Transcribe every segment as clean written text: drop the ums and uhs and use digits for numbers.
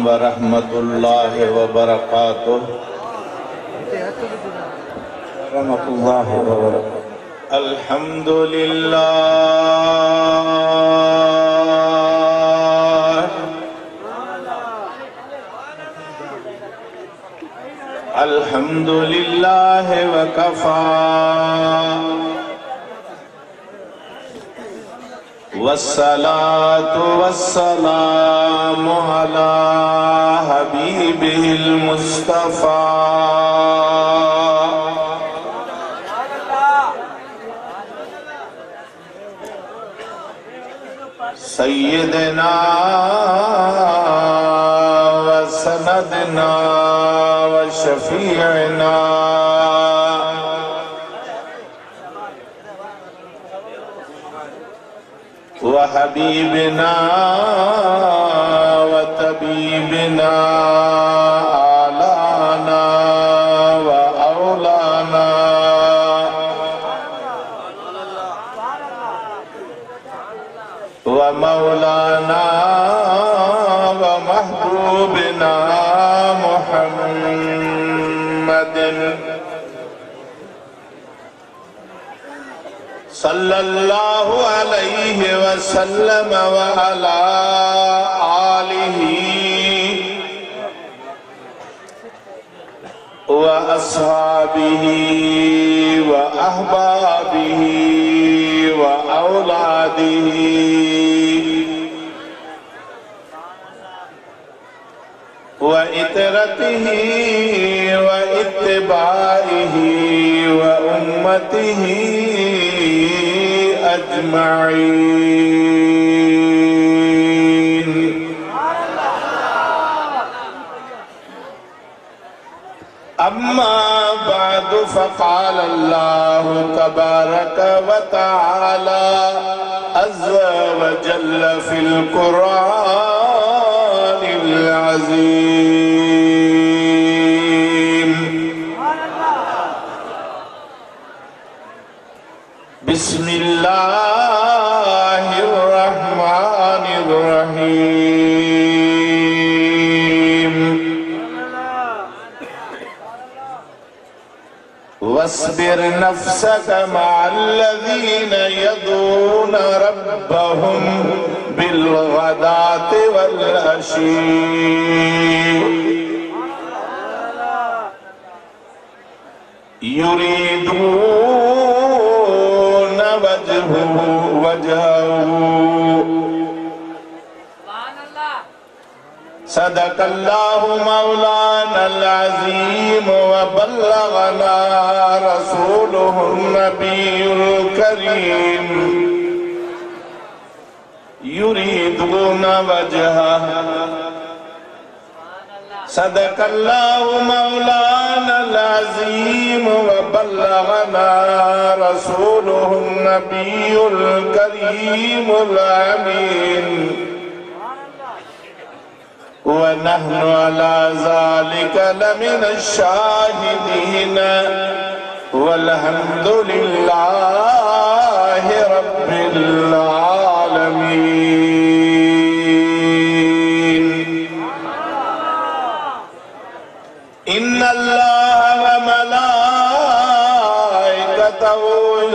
व रहमतुल्लाहि व बरकातुहू। अल्हम्दुलिल्लाह अल्हम्दुलिल्लाह व कफ़ा वस्सलातु वस्सलामु अला हबीबिल मुस्तफ़ा सय्यदना व सनदना व शफीअना व हबीबना व तबीबना आलाना व औलाना व मौलाना व महबूबना मुहम्मदिन सल्लल्लाहु अलैहि वसल्लम व अला आलिही व अस्हाबिही व अहबाबिही व औलादिही व इतरतिही व इत्तिबाइही व उम्मतिही अजमाइन। अम्मा बादु फ़क़ाल अल्लाहु तबारक व तआला अज़्ज़ व जल्ल फ़िल क़ुरआनिल अज़ीम। बिस्मिल्लाहिर रहमानिर रहीम। वस्बिर नफ्सक मअल्लज़ीन यदऊन रब्बहुम बिलग़दाति वल अशी युरीदून वजहहू। सदक़ल्लाहु मौलानल अज़ीम व बल्लगना रसूलुहुन नबियुल करीम। युरीदून वजहहू। सदक़ल्लाहु मौलानल अज़ीम व बल्लगना रसूलुहुन नबियुल करीमुल अमीन। व नहनु अला ज़ालिका लमिनश शाहिदीन वल्हम्दुलिल्लाहि रब्बिल आलमीन। इन्नल्लाह व मलाइकतहु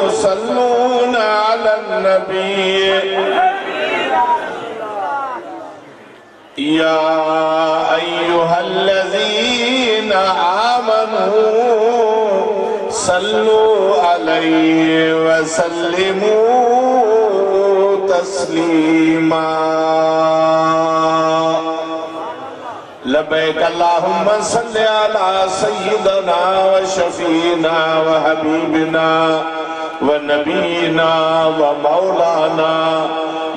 युसल्लूना अलन नबी या अय्युहल्लज़ीना आमनू सल्लू अलैहि व सल्लिमू तस्लीमा। लब्बैक अल्लाहुम्मा सल्लि अला सय्यिदना व शफीना व हबीबिना व नबीना व मौलाना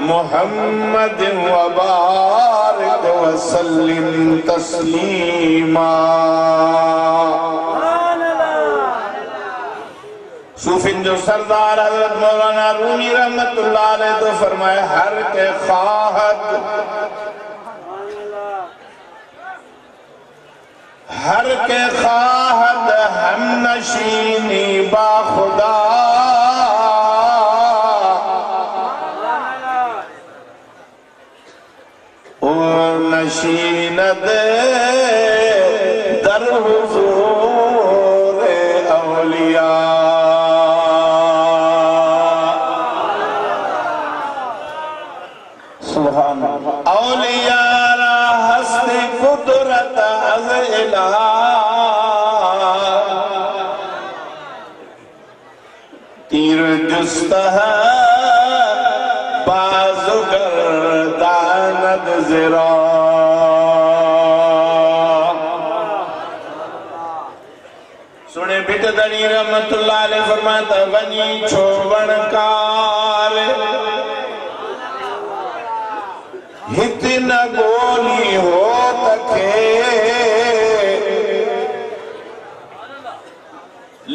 मुहम्मद व बारिक व सल्लिम तस्लीमा। सूफिन जो सरदार हज़रत मौलाना रूमी रहमतुल्लाह अलैह तो फरमाए हर के ख्वाहत हर के ख्वाहत हम नशीनी बा खुदा नशीन बीनद दर हुजूर औलिया। सुभान अल्लाह। औलिया हस्ती कुदरत अज़ इलाह तीर जुस्तह बाजुगर दानद ज़रा। सुने बिट दणी रहमतुल्लाह अलैह फरमाता वनी छोवण कार हित न गोली हो तखे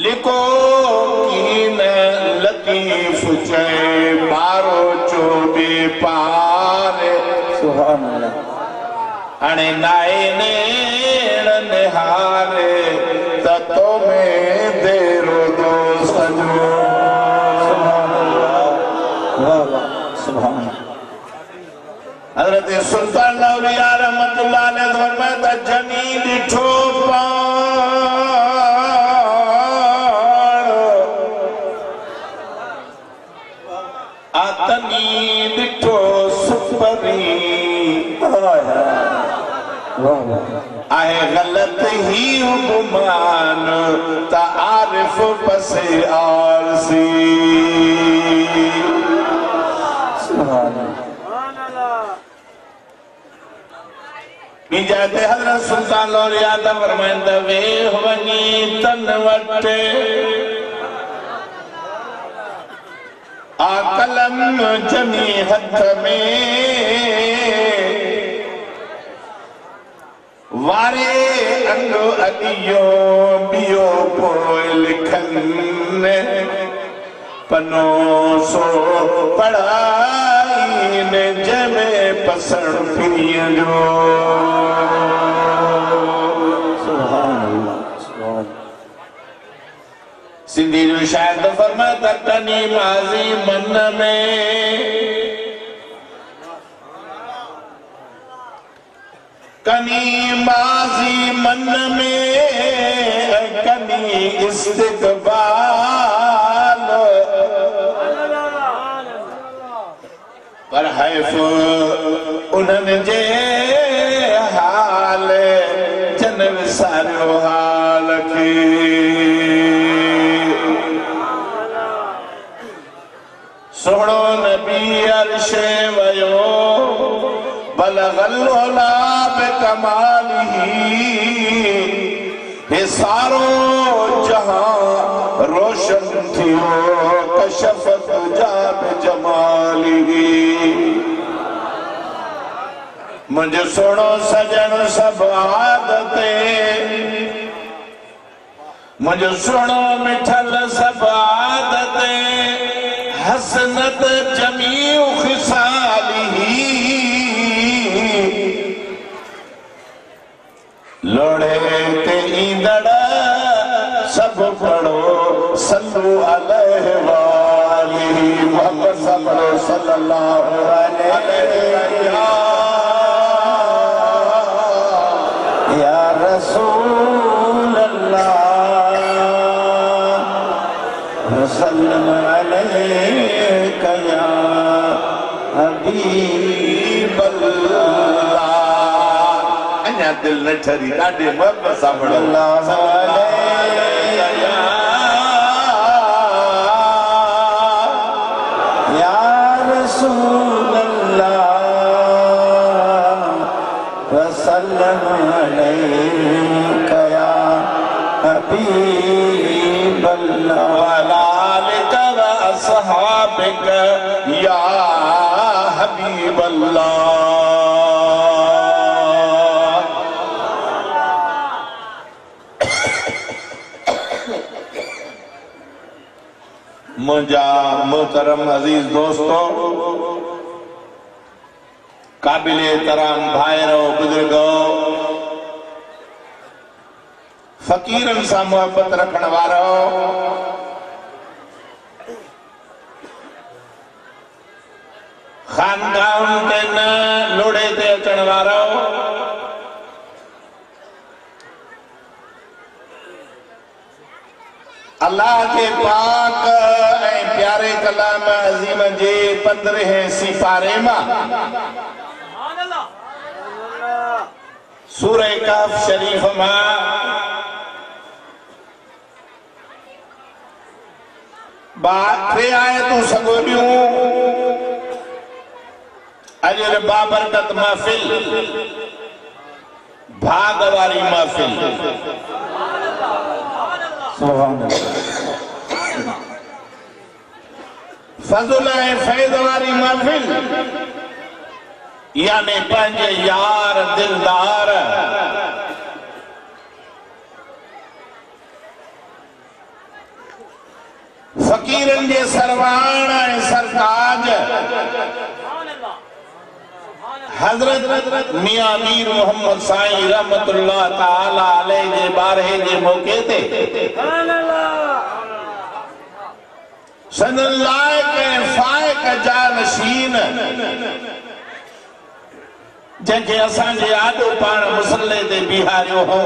लिको कीन लतीफ चे बारो चोबे पारे। सुभान अल्लाह। अणे नाए नेण निहारे ततो में देरो दो सजो। सुभान अल्लाह। वाह वाह सुभान अल्लाह। हज़रत सुल्तान औलिया रहमतुल्लाह अलैह फरमाता जनी दिठो आतनी दिठो सुपरी आए गलत ही गुमान तारिफ पसे आरसी। सुभान अल्लाह। बीजाते हज़रत सुल्तान औलिया फरमाइंदा वे वनी तन वटे आ कलम जमी हथ में वारे अंग अदियो बियो पोइ लिखन पनो सो पढ़ाई ने जमे पसंद पियो जो। सुभान अल्लाह। सुभान सिंधी जो शायर तो फरमाता तनी माजी मन में कनी माजी मन में कनी इस्तिकबाल पर हैफ उन्हनि जे हाल जनम सारो हाल खे। सोहणो नबी अर्शे वयो बलगल ओला बेकमालिही हे सारो जहां रोशन थियो कशफत जा बेजमालिही। मुझे सोहणो सजन सब आदते मुझे सोहणो मिठल सब आदते हसनत जमीउ खिसालिही लोड़े ते ईंदड़ सब पढ़ो सल्लु अलैहि वालिही मोहम्मद सब पढ़ो सल्लल्लाहु अलैहि या रसूल अल्लाह सल्लल्लाहु अलैका या हबीब अल्लाह। अन्या दिल न ठरी ॾाढे मोहब्बत सां पढ़ो या रसूल अल्लाह सल्लल्लाहु अलैका या हबीब अल्लाह वाला असहाबिक या हबीब अल्लाह। मुझा मोहतरम अजीज दोस्तों काबिले एहतराम भाइरो बुजुर्गो फकीरन सां मोहब्बत रखण वारो खानगाहों ते न लोड़े ते अचण वारो अल्लाह के पाक ऐं प्यारे कलाम अज़ीम जे 15 सिपारे मां सूरह कहफ शरीफ मां टे आयतूं सगोरियूं अजर बाबरकत महफिल भाग वारी महफिल फज़ुल ऐं फैज़ वारी महफिल यानी पंहिंजे यार दिलदार फकीरन जे सरवाण ऐं सरताज हजरत मियां मीर मोहम्मद साईं रहमतुल्लाह ताला अलैहि जे बारहे जे मौके ते सनन लाइक ऐं फाइक जानशीन जंहिंखे असांजे आॾो पाण मुसल्ले ते बीहारियो हो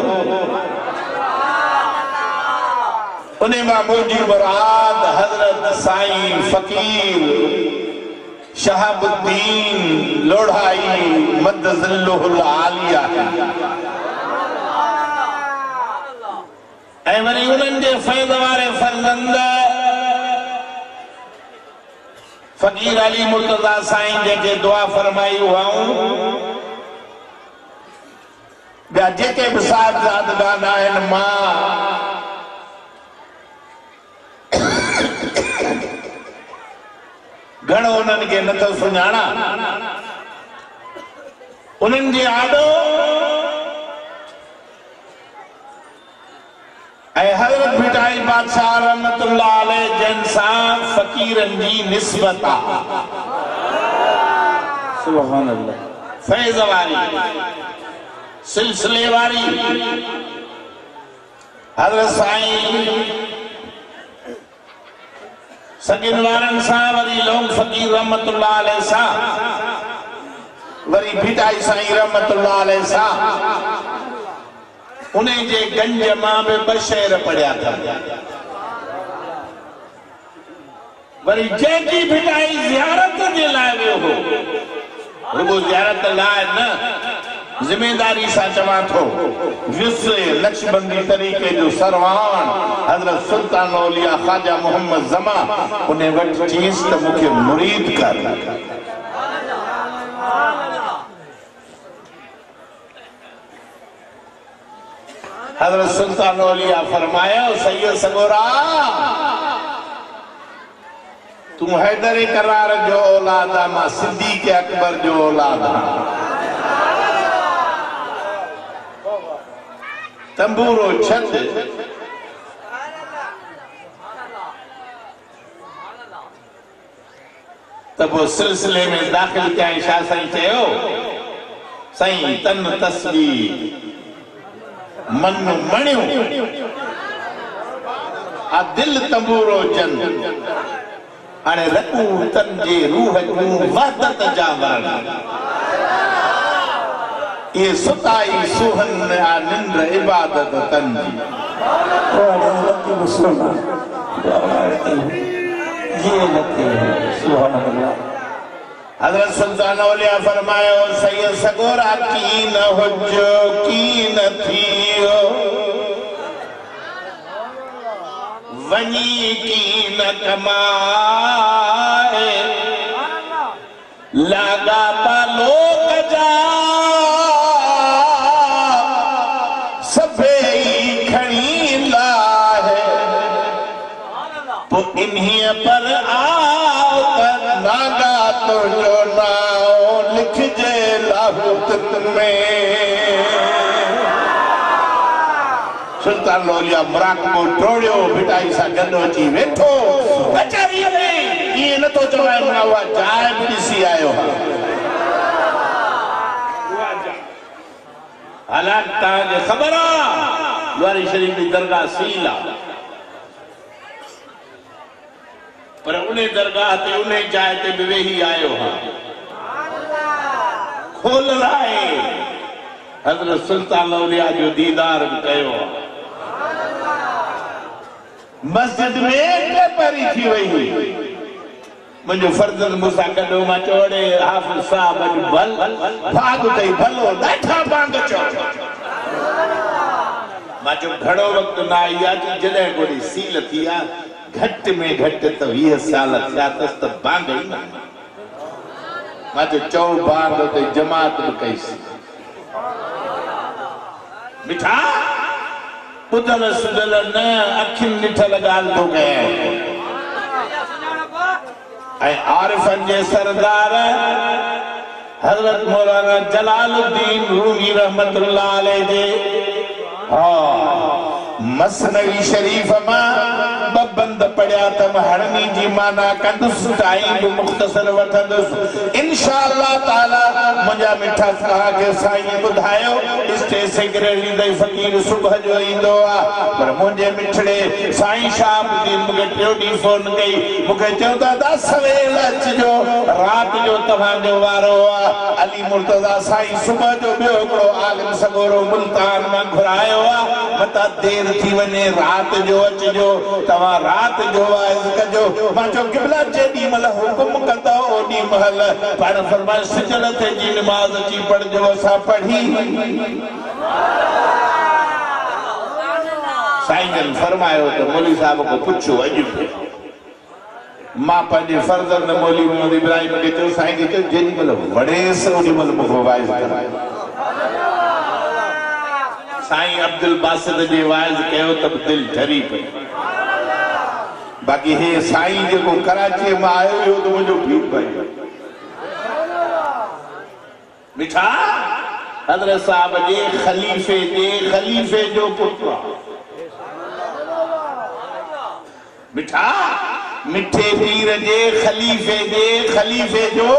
उन्हें मां मुंहिंजी मुराद हजरत साईं फकीर शहाबुद्दीन लोढ़ाई मद्दज़िल्लुहुल आलिया ऐं वरी उन्हनि जे फैज़ वारे फर्ज़ंद फकीर अली मुर्तज़ा साईं जंहिंखे दुआ फरमाई हुआऊं ॿिया जेके बि साहिबज़ादगान आहिनि मां घणो उन्हनि खे नथो सुञाणा उन्हनि जे आॾो ऐं हज़रत भिटाई बादशाह रहमतुल्लाह अलैहि जिन सां फकीरनि जी निस्बत आहे सुभान अल्लाह फैज़ वारी सिलसिले वारी हज़रत साईं सगिन वारन सां वरी लोग फकीर रहमतुल्लाह अलैहि सां वरी भिटाई साईं रहमतुल्लाह अलैहि सां उन्हें जे गंज मां बि 2 शेर पढ़िया था वरी जंहिंजी भिटाई ज़ियारत जे लाइ वियो हो रुगो ज़ियारत लाइ न जिम्मेदारी सां चवां थो विसरे नक्शबंदी तरीके जो सरवान हजरत सुल्तान औलिया ख्वाजा मोहम्मद जमा उन्हें वटि चीज़ त मूंखे मुरीद कर हजरत सुल्तान औलिया फरमाया सैयद सगोरा तू हैदर करार जो औलाद आ मां सिद्दीक़ अकबर जो औलाद आ तंबूरो छत तब वो सिलसिले में दाखिल क्या शाह साईं चयो साईं तन तस्वीर मन मणियो आ दिल तंबूरो जन हाणे रकू तन जे रूह जूं वहदत जा वरण ये सुताई सुहन आ निंद्र इबादत तन जी हजरत सुल्तान औलिया फरमायो सैयद सगोरा की न हुजो की न थियो वनी की न कमाए लागा पालो कजा इन्हीं पर आओ कर नागा तो जो नाओ लिख जे लाहुत में सुल्तान औलिया मुराकबो टोड़ियो भिटाई सां गॾु अची वेठो कचहरीअ में ईअं नथो चवाए मां उहा जाइ बि ॾिसी आयो हालांकि तव्हांखे ख़बर आहे द्वारी शरीफ जी दरगाह सील आहे पर उन्हें दरगाह ते उन्हें जाइ ते भी वेही आयो हा खोल लाए हजरत सुल्तान औलिया जो दीदार भी कयो मस्जिद में परी थी वही हुई मुझे फर्जन मूसा कढो मां चोड़े हाफिज साहब भल भाग तई भलो ॾाढा बांग चो मां जो घणो वक्त ना आया कि जॾहिं गोड़ी सील थी आ घट में घट तो 20 साल थिया तस त बांग ही न मां जो चौ बांग ते जमात भी कईसी मिठा पुदल सुदल न अखिन निठल गाल तो गए आरिफन जे सरदार हजरत मौलाना जलालुद्दीन रूमी रहमतुल्लाह अलैह जे मसनवी शरीफ मां बंद पढ़िया त हड़नी जी माना कंदुस टाइम भी मुख्तसर वठंदुस इंशाअल्लाह ताला मुंजा मिठा साहा के साईं बुधायो स्टेज सेक्रेटरी दे फकीर सुबह जो इंदो आ पर मुंजे मिठड़े साईं शाहबुद्दीन मुके टियोडी फोन कई मुके चौदा दा सवेल अच जो रात जो तवा जो वारो आ अली मुर्तजा साईं सुबह जो बियो हिकड़ो आलिम सगोरो मुल्तान मां घुरायो आ मता देर थी वने रात जो अच जो तवा रात जो वाइज कजो मां जो क़िबला जेडी मल हुकुम कंदा ओडी महल पर फरमाए सजल ते जी नमाज अची पढ़जो असा पढ़ी साईं ने फरमायो तो मौलवी साहब को पूछो अज मां पंहिंजे फर्जंद मौलवी मोहम्मद इब्राहिम के चयो साईं के चयो जेडी मल वड़ेस ओडी मल मुखो वाइज कर साईं अब्दुल बासित जे वाइज कयो तब दिल ठरी पई बाकी हे साईं जो कराची में आयो हो तो मुझे भीड़ पई मिठा हजरत साहब जे खलीफे जो पुत्र मिठा मिठे पीर जे खलीफे जो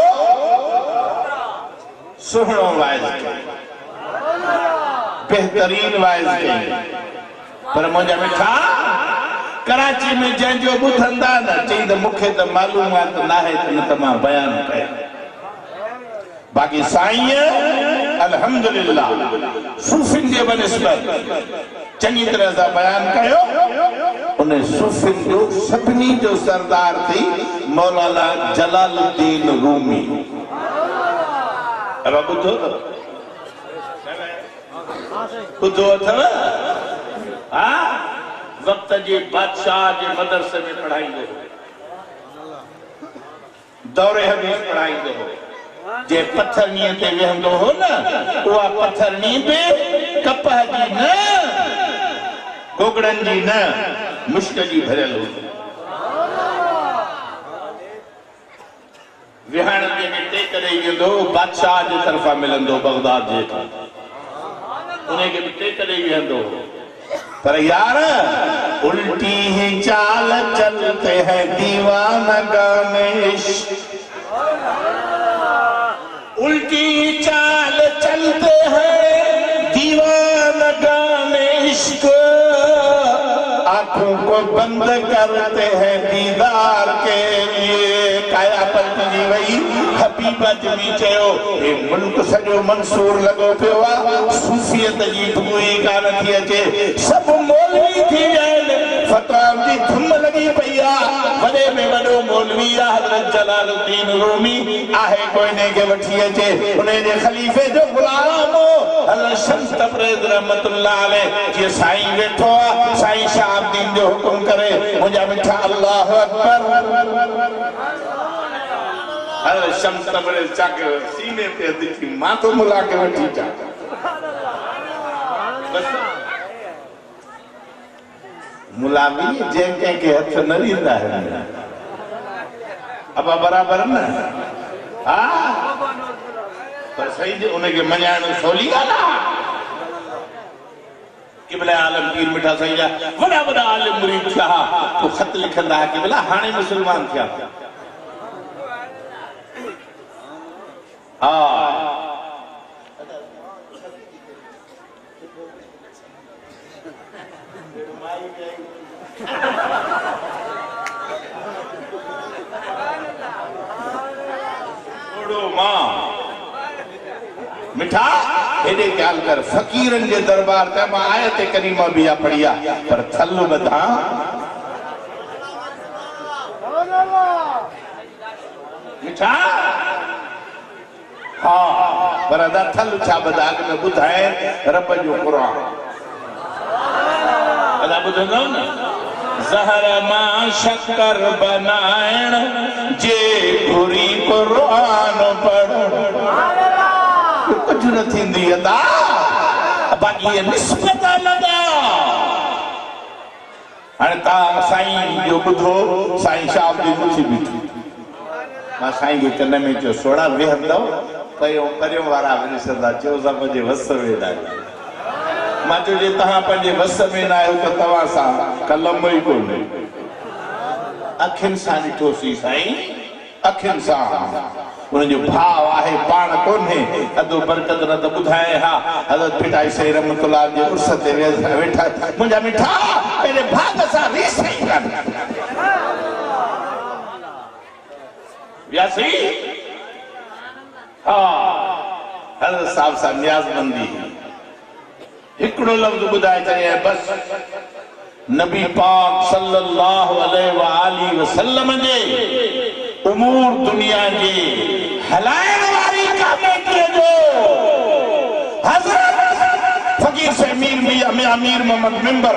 सुहणो वाइज बेहतरीन वाइज पर मुझे मिठा कराची में जंहिंजो ॿुधंदा न चई त मूंखे त मालूमात न आहे त मां बयान कयां बाक़ी साईं अल्हम्दुलिल्लाह सूफिन जे बनिस्बत चङी तरह सां बयान कयो उन सूफिन जो सभिनी जो सरदार थी मौलाना जलालुद्दीन रूमी अब ॿुधो अथव हा वक्त जे बादशाह जे मदरसे में पढ़ाईंदो दौरे हदीस पढ़ाईंदो जे पत्थरनी ते वेहंदो हो न उहा पत्थरनी पे कपह जी न गोगड़न जी न मुश्क जी भरियल हो विहाण जे में टे करे वेंदो बादशाह जे तरफा मिलंदो बगदाद जे उन्हें के टे करे वेहंदो पर यार उल्टी ही चाल चलते हैं दीवाना गणेश उल्टी ही चाल चलते हैं दीवाना गणेश को आंखों को बंद करते हैं दीदार के लिए काया पलटी वही हबीबा जमी चयो ए मुल्क सजो मंसूर लगो पियो आ सूफियत जी बुई कान थी अचे सब मौलवी थी गए फतवाम जी धुम लगी पई आ वडे में वडो मौलवी आ हजरत जलालुद्दीन रूमी आहे कोई ने के वठी अचे उन्हें जे खलीफे जो गुलाम हो हजरत शम्स तबरेज़ रहमतुल्लाह अलैह जे साईं बैठो आ साईं शाहबुद्दीन जो हुकुम करे मुझा मिठा अल्लाह अकबर हजरत शम्स तबरेज़ चाके सीने पे दिखी माथो मुला के वठी जा बस मुलावी जेके के हथ न दींदा है अब बराबर न हां पर सही जे उन्हें के मञाण सोली गाला क़िबला आलम पीर मिठा सही जा वड़ा वड़ा आलिम मुरीद थिया तो खत लिखंदा है क़िबला हाणे मुसलमान थिया मिठा हेडे ख्याल कर फकीरन के दरबार ते आयत करीमा भी पढ़िया पर थल बधा मिठा हाँ पर अदा थल छा बदाग में बुधाए रब जो कुरान अदा बुधंदो न ज़हर मां शक्कर बनाएण जे घुरी कुरान पढ़ कुछ न थींदी अदा बाकी ये निस्बत लगा हाणे ता साईं जो बुधो साईं शाह जी मुछी बीठी मां साईं के कन में जो सोड़ा वेहंदो परियों वारा वञी सदा चयो सा मुंहिंजे वस में न मां चयो जे तव्हां पंहिंजे वस में न आहियो त तव्हां सां कलम ई कोन्हे अखियुनि सां ॾिठोसीं साईं अखियुनि सां उनजो भाव आहे पाण कोन्हे अदो बरकत न त ॿुधाए हा हज़रत पिटाई साईं रहमतुल्लाह जे उर्स ते वेठा मुंहिंजा मिठा पंहिंजे भाग सां रीस ई कान व्यासी हाँ हज़रत साहब सां नियाज़मंदी हिकड़ो लफ्ज़ ॿुधाए चए बस नबी पाक सल्लल्लाहु अलैहि वसल्लम जे उमूर दुनिया जे हलायण वारी कमेटी जो हज़रत फकीर से अमीर मोहम्मद मेंबर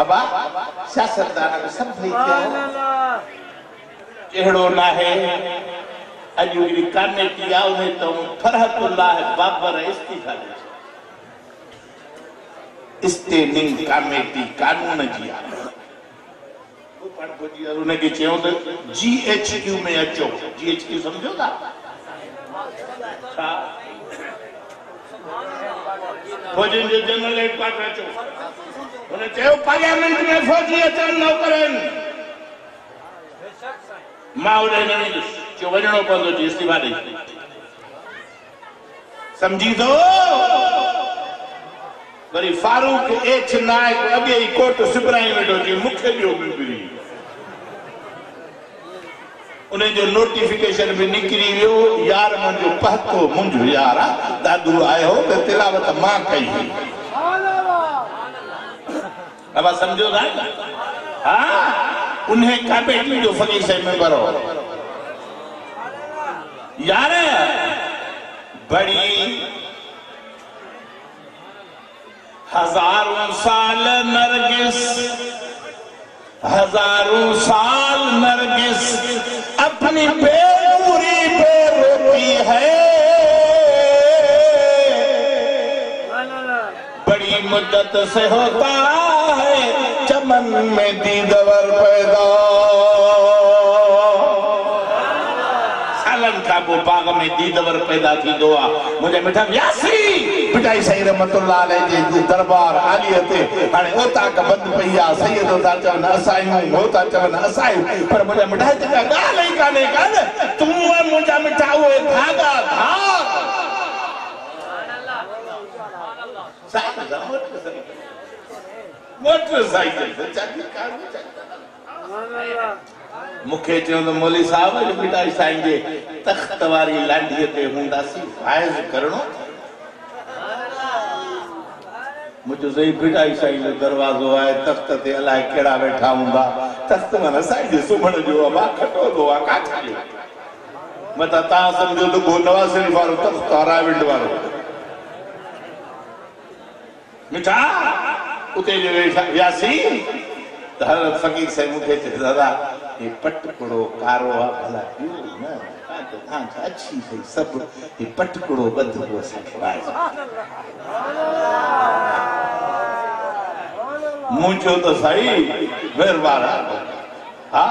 अबा सियासतदान सब भई चेहड़ो ना है अॼु कमेटी आ उन्हें तो फरहतुल्लाह बाबर इस्तीफा दे स्टैंडिंग कमेटी कानून जी उनके चयो तो GHQ में अचो GHQ समझो था फौजन जो जनरल हेडक्वार्टर अचो उन्हें चयो पार्लियामेंट में फौजी अचन नौकरन मां उड़े नहीं जो वजणो पवंदो जी इस्तीफा दे समझी दो वरी फारूक एच नायक अगे ही कोट सिबराई वेठो जी मुखे जो मिंबरी उन्हें जो नोटिफिकेशन भी निकली वियो यार मुंहिंजो पहतो मुंहिंजो यार दादू आयो त तिलावत मां कई अब समझो था हाँ उन्हें कमेटी जो फकीर से मेंबर हो यार बड़ी हजारों साल नरगिस हजारों साल नरगिस अपनी बेगुरी पे रोती है बड़ी मुद्दत से होता है चमन में दीदवर पैदा सालन का वो बाग में दीदवर पैदा थी दुआ मुझे मिठा व्यासी पिटाई साईं रहमतुल्लाह अलैहि जे दरबार आलिया ते हाणे ओता का बंद पईया सैयद ओता चवन असायूं होता चवन असायूं पर मुझे मिठा ते गाल ही काने कान तू मुझे मिठा हुए धागा धाग सुभान अल्लाह मोटरसाइकिल से चली कार मुखे चयो तो मौली साहब पिटाई साईं जे तख्त वारी लांडीअ ते हूंदासी फाइज़ करणो मुझे सही पिटाई साईं जो दरवाजो है तख्त ते अलाए केड़ा बैठा हूंदा तख्त मन साईं जे सुमण जो अबा खटो दो आ काठ जो मता ता समझो तो गो नवाज शरीफ वारो तख्त हराविंड वारो मिठा उते जो व्यासी हज़रत फकीर से मुखे चए दादा ये पटकुड़ो कारो आ भला क्यों न तो हां अच्छी सही सब ये पटकुड़ो बद हो सके मुझो तो सही मेहरबान हां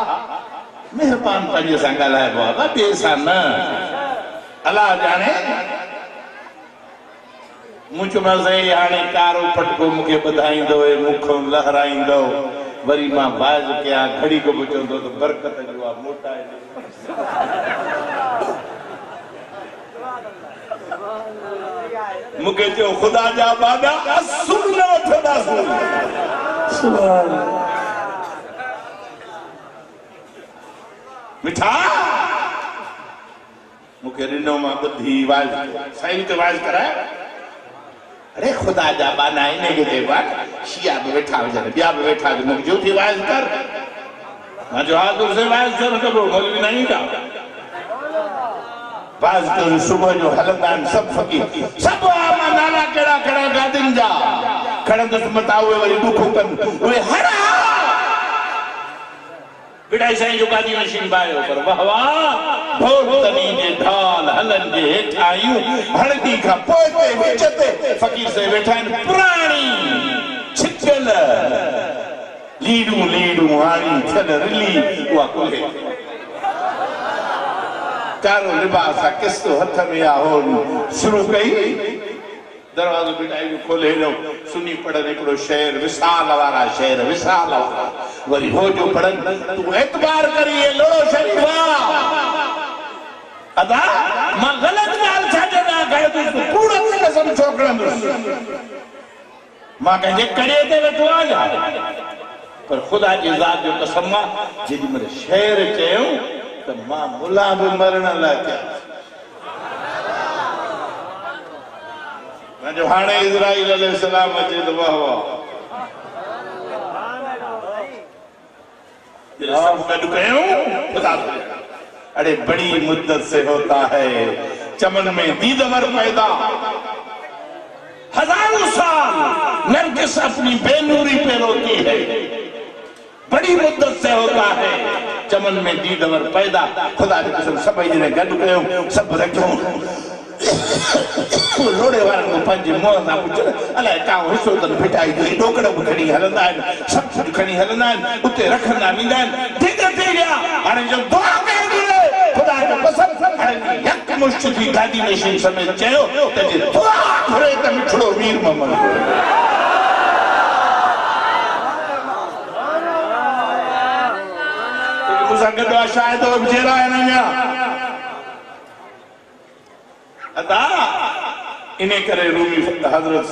मेहरबान पंहिंजे सां ॻाल्हाइबो आहे ॿिए सां न अलाह जाने मुझो मां सही हाणे कारो पटको मूंखे ॿुधाईंदो मुखो लहराईंदो वरी मां बाज़ कया घड़ी को बचंदो तो बरकत जो मोटा मूंखे चयो खुदा जा बादा असुल न वठंदासीं सुभान मिठा मूंखे ॾिनो मां ॿुधी वाइज़ साईं ते वाइज़ कराए अरे खुदा जा बाना इने के जेबा शिया में बैठा वजन बिया में बैठा जो झूठी वाज कर ना जो हाजुर से वाज कर कबो मौलवी नहीं का बाज तो सुबह जो हलंदान सब फकीर सब आमा नाला केड़ा केड़ा गादिन जा खड़ंद मतावे वरी दुख कन वे हरा बिड़ाई साईं जो गादी मशीन बायो पर वाह वाह भोर तनी जे ढाल हलन जे हेठायूं हणदी का पोते विचते फकीर से बैठा पुरानी छिपल लीडू लीडू हाणी थल रिली वा कुले कारो लिबास किस्तो हथ में हो शुरू कई दरवाजो बिटाई खोले लो सुनी पढ़न एकड़ो शेर विशाल वाला शेर विशाल वाला वरी हो जो पढ़न तू एतबार करी ये लोड़ो शरीफा अदा मां गलत गाल छाजे ना गए तू पूरा कसम छोकरन मां कहे करे ते वेठो आ जा पर खुदा जी जात जो कसम जेदी मेरे शेर चयो त मां मुला भी मरण ला क्या जो हाणे इज़राइल अलैहिस्सलाम अचे तो वाह वाह सब गॾु कयूं खुदा अरे बड़ी मुद्दत से होता है चमन में दीदवर पैदा हजारों साल नरगिस अपनी बेनूरी पे रोती है बड़ी मुद्दत से होता है चमन में दीदवर पैदा खुदा की कसम सब ने गॾु कयूं सब रखूं लोड़े वारन को पंज मोह ना पुछ अलाए का हिस्सो तन फिटाई जो डोकड़ खणी हलंदा आहिनि सब कुछ खणी हलंदा आहिनि उते रखंदा वींदा आहिनि ठीक थी गया हाणे जो दुआ कई खुदा जो कसम हाणे यक मुश्त थी गादी मशीन समेत चयो त जे दुआ घुरे त मिठड़ो वीर मोहम्मद मुसा गॾु शायद जेरा आहिनि अञा अदा इने करे रूमी हजरत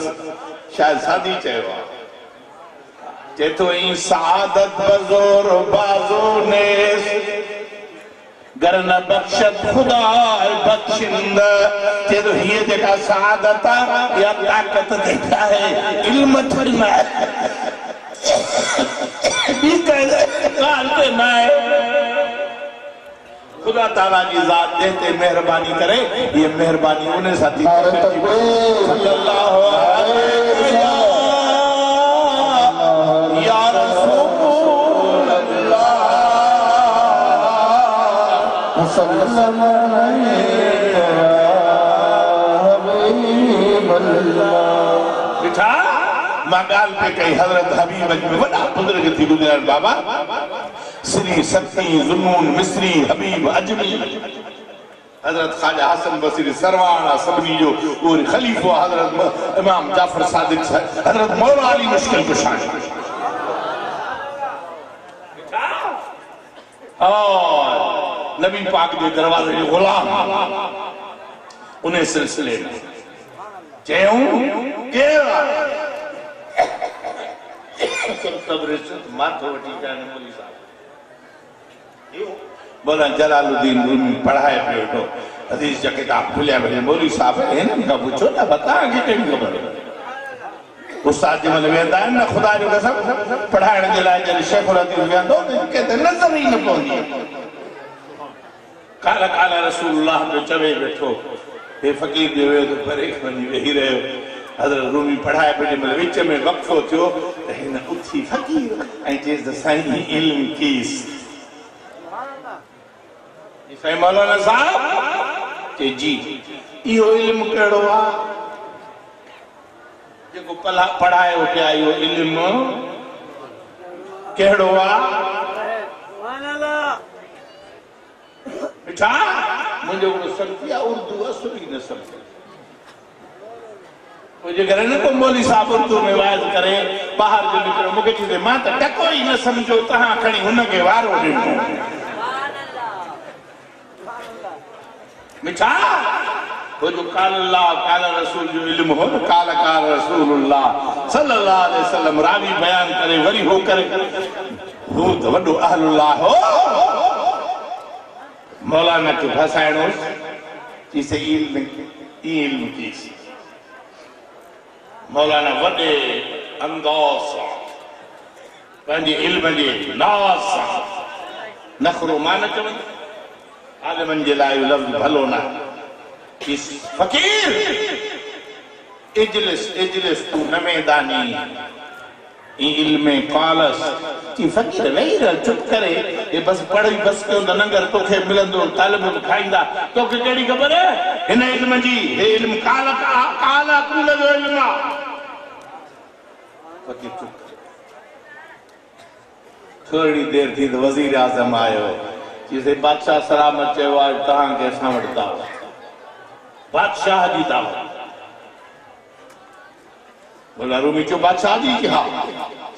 शायद सादी चयो चेतो ई सादत बजोर बाजो ने गर न बख्शत खुदा बख्शिंद चेतो ये जेका सादत या ताकत देखा है इल्म थोड़ी ना भी कह काल पे ना खुदा ताला की जात देते मेहरबानी करे ये मेहरबानी उन्हें साथी सल्लल्लाहु अलैहि या रसूल अल्लाह सल्लल्लाहु अलैहि बिठा मगाल पे कई हजरत हबीब में बड़ा बुजुर्ग थी गुजरात बाबा श्री सत्ती जुनून मिस्री हबीब अजमी हजरत ख्वाजा हसन बसरी सरवाना सबनी जो और खलीफा हजरत इमाम जाफर सादिक हजरत मौला अली मुश्किल कुशा और नबी पाक के दरवाजे के गुलाम उन्हें सिलसिले में चयूं के माथो वठी जाने मौलवी साहब बोला जलालुद्दीन रूमी पढ़ाए पे हदीस जा किताब खुलिया भले मौलवी साहब इन्हनि खां पुछो ना बता के कहिड़ी ख़बर उस्ताद जे महिल वेंदा आहिनि न खुदा जो कसम पढ़ाइण जे लाइ जॾहिं शेखुल हदीस वेंदो के त नज़र ई न पवंदी काला काला रसूलुल्लाह जो चवे वेठो हे फ़कीर जो वियो त परे वञी वेही रहियो हज़रत रूमी पढ़ाए पे जंहिं विच में वक़्फ़ो थियो त हिन उथी फ़कीर ऐं चयसि त साईं इल्म कीस साईं मौलाना साहब चए जी इहो इल्म कहिड़ो आहे जेको पढ़ायो पिया इहो इल्म कहिड़ो आहे छा मुंहिंजो सम्झी आहे उर्दू असुली न सम्झे मुझे घर न को मौलवी साहब उर्दू में वाइज करे बाहर जो निकरो मुके चीजे मां त टको ही न समझो तहां खणी हुन के वारो ॾिनो मिठा वो जो काल अल्लाह काल रसूल जो इल्म हो काल काल रसूलुल्लाह सल्लल्लाहु अलैहि वसल्लम रावी बयान करे वरी हो करे वो तो वडो अहलुल्लाह हो मौलाना के फसाइणो जिसे इल्म की मौलाना वॾे अंदाज़ सां पंहिंजे इल्म जे नाज़ सां नखरो मां न चवंदी आलिमनि जे लाइ लफ़्ज़ भलो न फ़क़ीर इजलिस इजलिस तू नमेदानी इल्मे कालस की फ़क़ीर वेही रह चुप करे ये बस पढ़ी बस कयो त नंगर तोखे मिलंदो तालिब खाईंदा तोखे कहिड़ी ख़बर हिन इल्म जी हे इल्म काला काला कूल जो इल्म आहे फ़क़ीर चुप थोड़ी देर थी तो वज़ीर आज़म आयो जिसे बादशाह सलामत चयो आज तव्हांखे असां वटि दावत बादशाह जी दावत बोला रूमी चो बादशाह जी की हाँ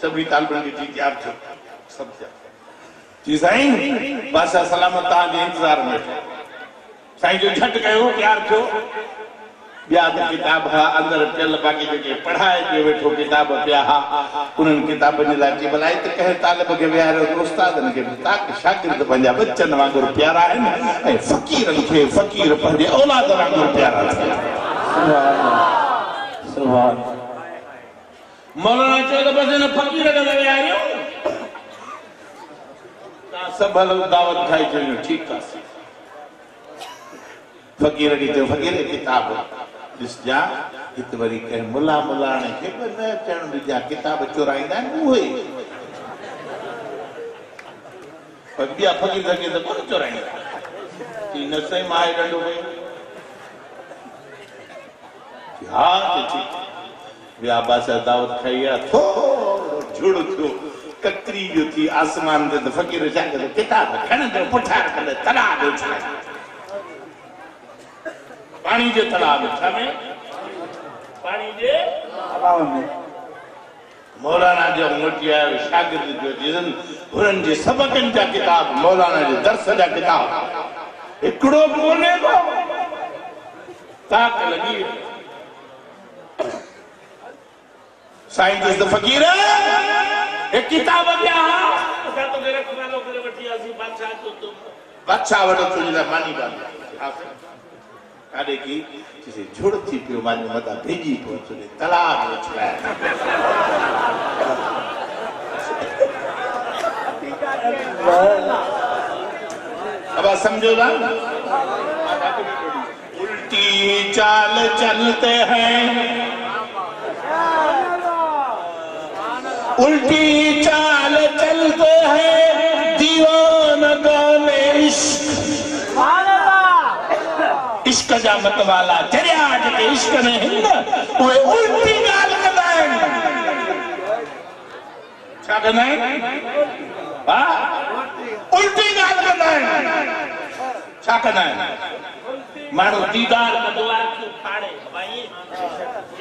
सभी तालिबनि जी तैयार थियो सब जी साईं बादशाह सलामत तव्हांजे इंतज़ार में साईं जो झट कयो तैयार थियो ॿिया किताब अंदर पियल बाक़ी जेके पढ़ाए पियो वेठो किताब पिया हा उन्हनि किताबनि जे लाइ की भलाई त कंहिं तालिब खे विहारियो त उस्तादनि खे ताकि शागिर्द पंहिंजा बच्चनि वांगुरु प्यारा आहिनि ऐं फ़क़ीरनि खे फ़क़ीर पंहिंजे औलाद वांगुरु प्यारा थिया मौलाना चयो त बसि हिन फ़क़ीर खे विहारियो तव्हां सभु हलो दावत खाई छॾियो ठीकु आहे फ़क़ीर खे चयो फ़क़ीर किताब ॾिसजा हिते वरी कंहिं मुला मुलाणे खे बि न अचणु ॾिजा किताब चुराईंदा आहिनि उहे पर ॿिया फ़क़ीर खे त कोन चुराईंदा न साईं मां ॾंडो कयो हा ॿिया बादशाह दावत खाई आहे थोरो झुड़ थियो कतरी जो थी आसमान ते त फ़क़ीर छा कयो किताब खणंदो पुठियां रखंदो तलाउ ॾियो छा पानी जे तलाब में पानी जे तलाब में मौलाना जो मोटी आयो शागिर्द जो जिन हुननि जे सबकनि जा किताब मौलाना जे दर्स जा किताब हिकिड़ो बि कोन्हे को ताक लॻी साईं चयुसि त फ़क़ीर हे किताब पिया असां तोखे रखवालो करे वठी आसीं बादशाह वटि तुंहिंजे लाइ मानी ॻाल्हि काॾे की जिसे झुड़ थी पियो मांजो मथा भेजी पियो तुंहिंजे तलाब में छलाए अब समझो ना उल्टी चाल चलते हैं उल्टी चाल चलते हैं दीवानों में इश्क जा मत वाला चरिया जेके इश्क में हिन उहे उल्टी ॻाल्हि कंदा आहिनि छा कंदा आहिनि हा उल्टी ॻाल्हि कंदा आहिनि छा कंदा आहिनि माण्हू दीदार कंदो आहे अखियूं फाड़े भाई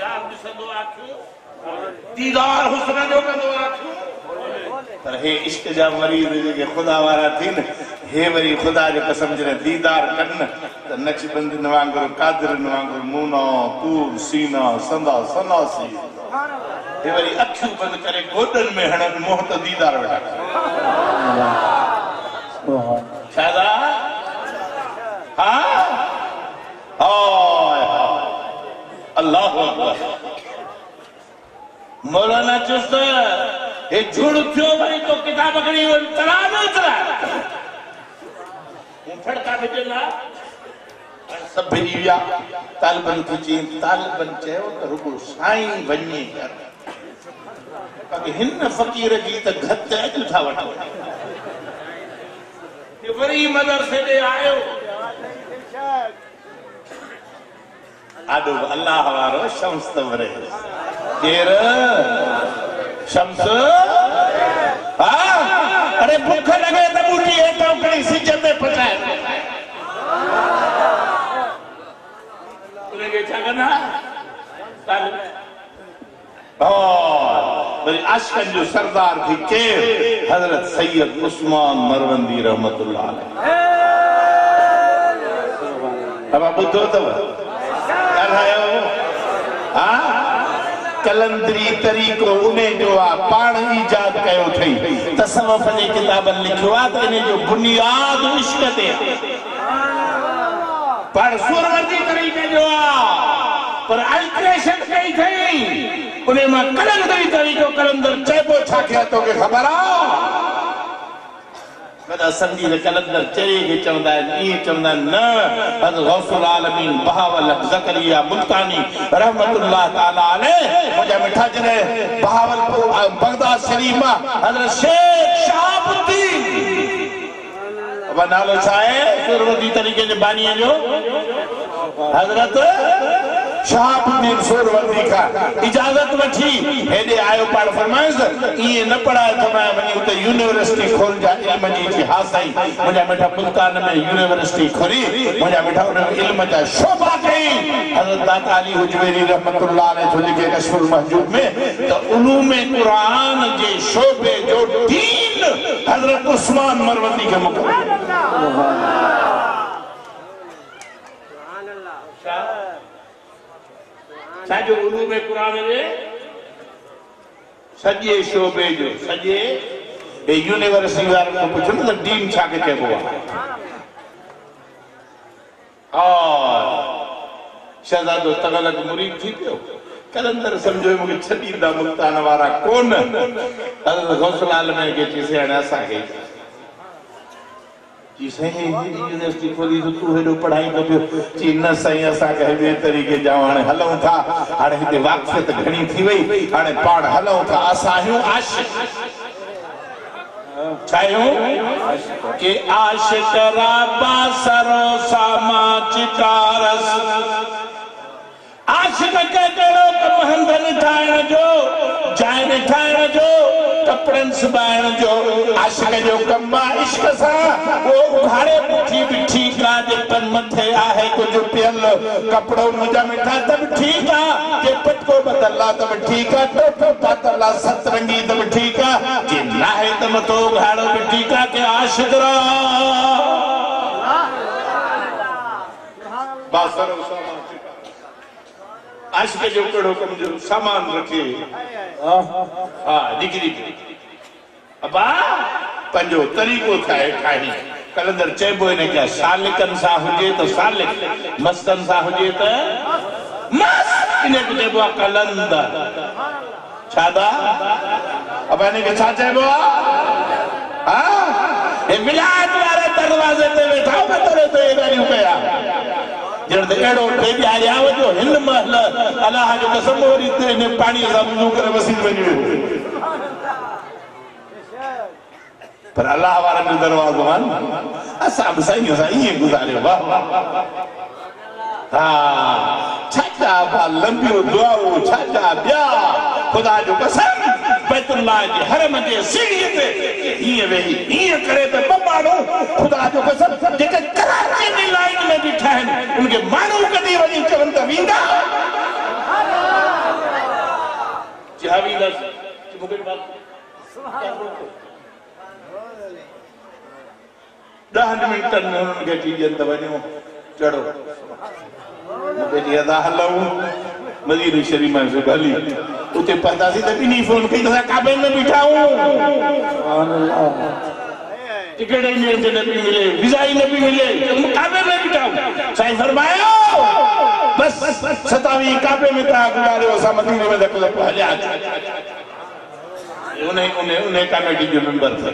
या ॾिसंदो आहे अखियूं दीदार हुस्न जो कंदो आहे अखियूं पर हे इश्क जा मरीज़ जेके ख़ुदा वारा थियनि हे वरी ख़ुदा जे कसम जॾहिं दीदार कनि त नक्शबंदियुनि वांगुरु कादिरनि वांगुरु मूनो तूर सीना संदा सनासी हे वरी अखियूं बंदि करे गोॾनि में हणनि मोह त दीदार वेठा छादा हा अल्लाहु अकबर मौलाना चुस्त हे झुड़ थियो वरी तो किताब खणी तलाब में उतरा फड़का भेजंदा सब भेजी विया तालिबनि खे चई तालिबनि चयो त रुगो साईं वञे कर बाक़ी हिन फ़क़ीर जी त घट अॼु था वठो वरी मदरसे ॾे आयो आॾो अल्लाह वारो शम्स तवरे केर शम्स हा अरे भूख लगे त बूटी हेठां खणी सिज में पचाए उनखे छा कंदा वरी आशिक़नि जो सरदार थी केर हज़रत सैयद उस्मान मरवंदी रहमतुल्लाह अलैह तव्हां ॿुधो अथव ॻाल्हायो हा कलंदरी तरीक़ो उन्हें जो पाण ईजाद कयो थई तसव्वुफ़ जे किताबनि लिखियो आहे त इन जो बुनियाद इश्क ते पाण सूरवती तरीक़े जो पर अल्ट्रेशन कई थई उन्हें मां कलंदरी तरीको कलंदर चेबो छा के तो के खबर आ कदा संगी ने कलंदर चरे के चवंदा ये चवंदा न हज़रत गौसुल आलमीन बहावल ज़करिया मुल्तानी रहमतुल्लाह ताला अलैह मुझे मिठा जरे बहावलपुर बगदाद शरीफ में हज़रत शेख शहाबुद्दीन अब नालो छाए सुरवती तरीके जे बानी जो हज़रत शहाबुद्दीन सुरवती का इजाजत वठी हेडे आयो पाण फरमाइस ये न पढ़ाए तो मैं वनी उते यूनिवर्सिटी खोल जा इल्म जी इतिहासई मुझे मिठा मुल्तान में यूनिवर्सिटी खोली मुझे मिठा उन इल्म जा शोभा कई हज़रत दाता अली हुजवेरी रहमतुल्लाह अलैह जो लिखे कशफुल महजूब में तो उलूम कुरान जे शोभे जो दीन हज़रत उस्मान मरवती के मुकम्मल साजो उलूम कुरान जे सजे शोबे जो सजे ए यूनिवर्सिटी वाले को पूछो ना दीन छा के चेबो और शहजादो तगलक मुरीद थी पियो कलंदर समझो मुके छदीदा मुल्तान वारा कोन हज़रत गौसुल आलमीन के चीसे असा के जी सही यूनिवर्सिटी खोली तो तू हेडो पढ़ाई तो जी न सही असा के बे तरीके जाओ हाने हलऊं था हाने हिते वाक़फ़ियत घणी थी वई हाने पाण हलऊं था असा हूं आशिक चाहूं कि आशिक राबा सरो सामा चिकारस आशिक के करो कम हंधन ठाण जो जान ठाण जो कपड़न सुबाण जो आशिक जो कम्मा इश्क सा वो उघाड़े बिठी बिठी का जे पन मथे आहे कुछ पियल कपड़ो मुझा मिठा तब ठीक आ जे पटको बदला तब ठीक आ टोटो पातला सतरंगी तब ठीक आ जे नाहे तब तो उघाड़ो बिठी का के आशिक रा बासरो आशिक जो कड़ो कम जो सामान रखे हाँ डिग्री अबा पंजो तरीको ठाए ठाही कलंदर चेबो ने क्या सालिकन सा हुजे तो सालिक मस्तन सा हुजे तो मस्त इने के चेबो कलंदर छादा अबा ने के छा चेबो हां ए विलायत वाले दरवाजे पे बैठा बतरे तो एदारी कया जण ते एड़ो टे ॿिया आवजो हिन महल अलाह जो कसम वरी ने पानी सा वुज़ू करे वसील वञो पर अल्लाह वाला जो दरवाज़ो है असा भी सही असा ये गुजारे वाह हाँ छाचा बा लंबियो दुआओ छाचा ब्या खुदा जो कसम बैतुल्लाह जे हरम जे सीढ़ी ते ये वेही ये करे तो बबाड़ो खुदा जो कसम जेके कराची में लाइन में बिठा है उनके मानू कदी वनी चवन त विंदा जावी दस मुके बात सुभान 10 मिनटन में उनके चीजन त वणो चढ़ो मुके जी अदा हलऊ मदीना शरीफ में से भली उते पता सी त बिनी फोन कई त काबे में बिठाऊं सुभान अल्लाह टिकट ही नबी मिले वीजा ही नबी मिले काबे में बिठाऊं साईं फरमायो बस 27 काबे में ता गुजारे सा मदीने में दखल हलिया उन्हें कमेटी जो मेंबर थे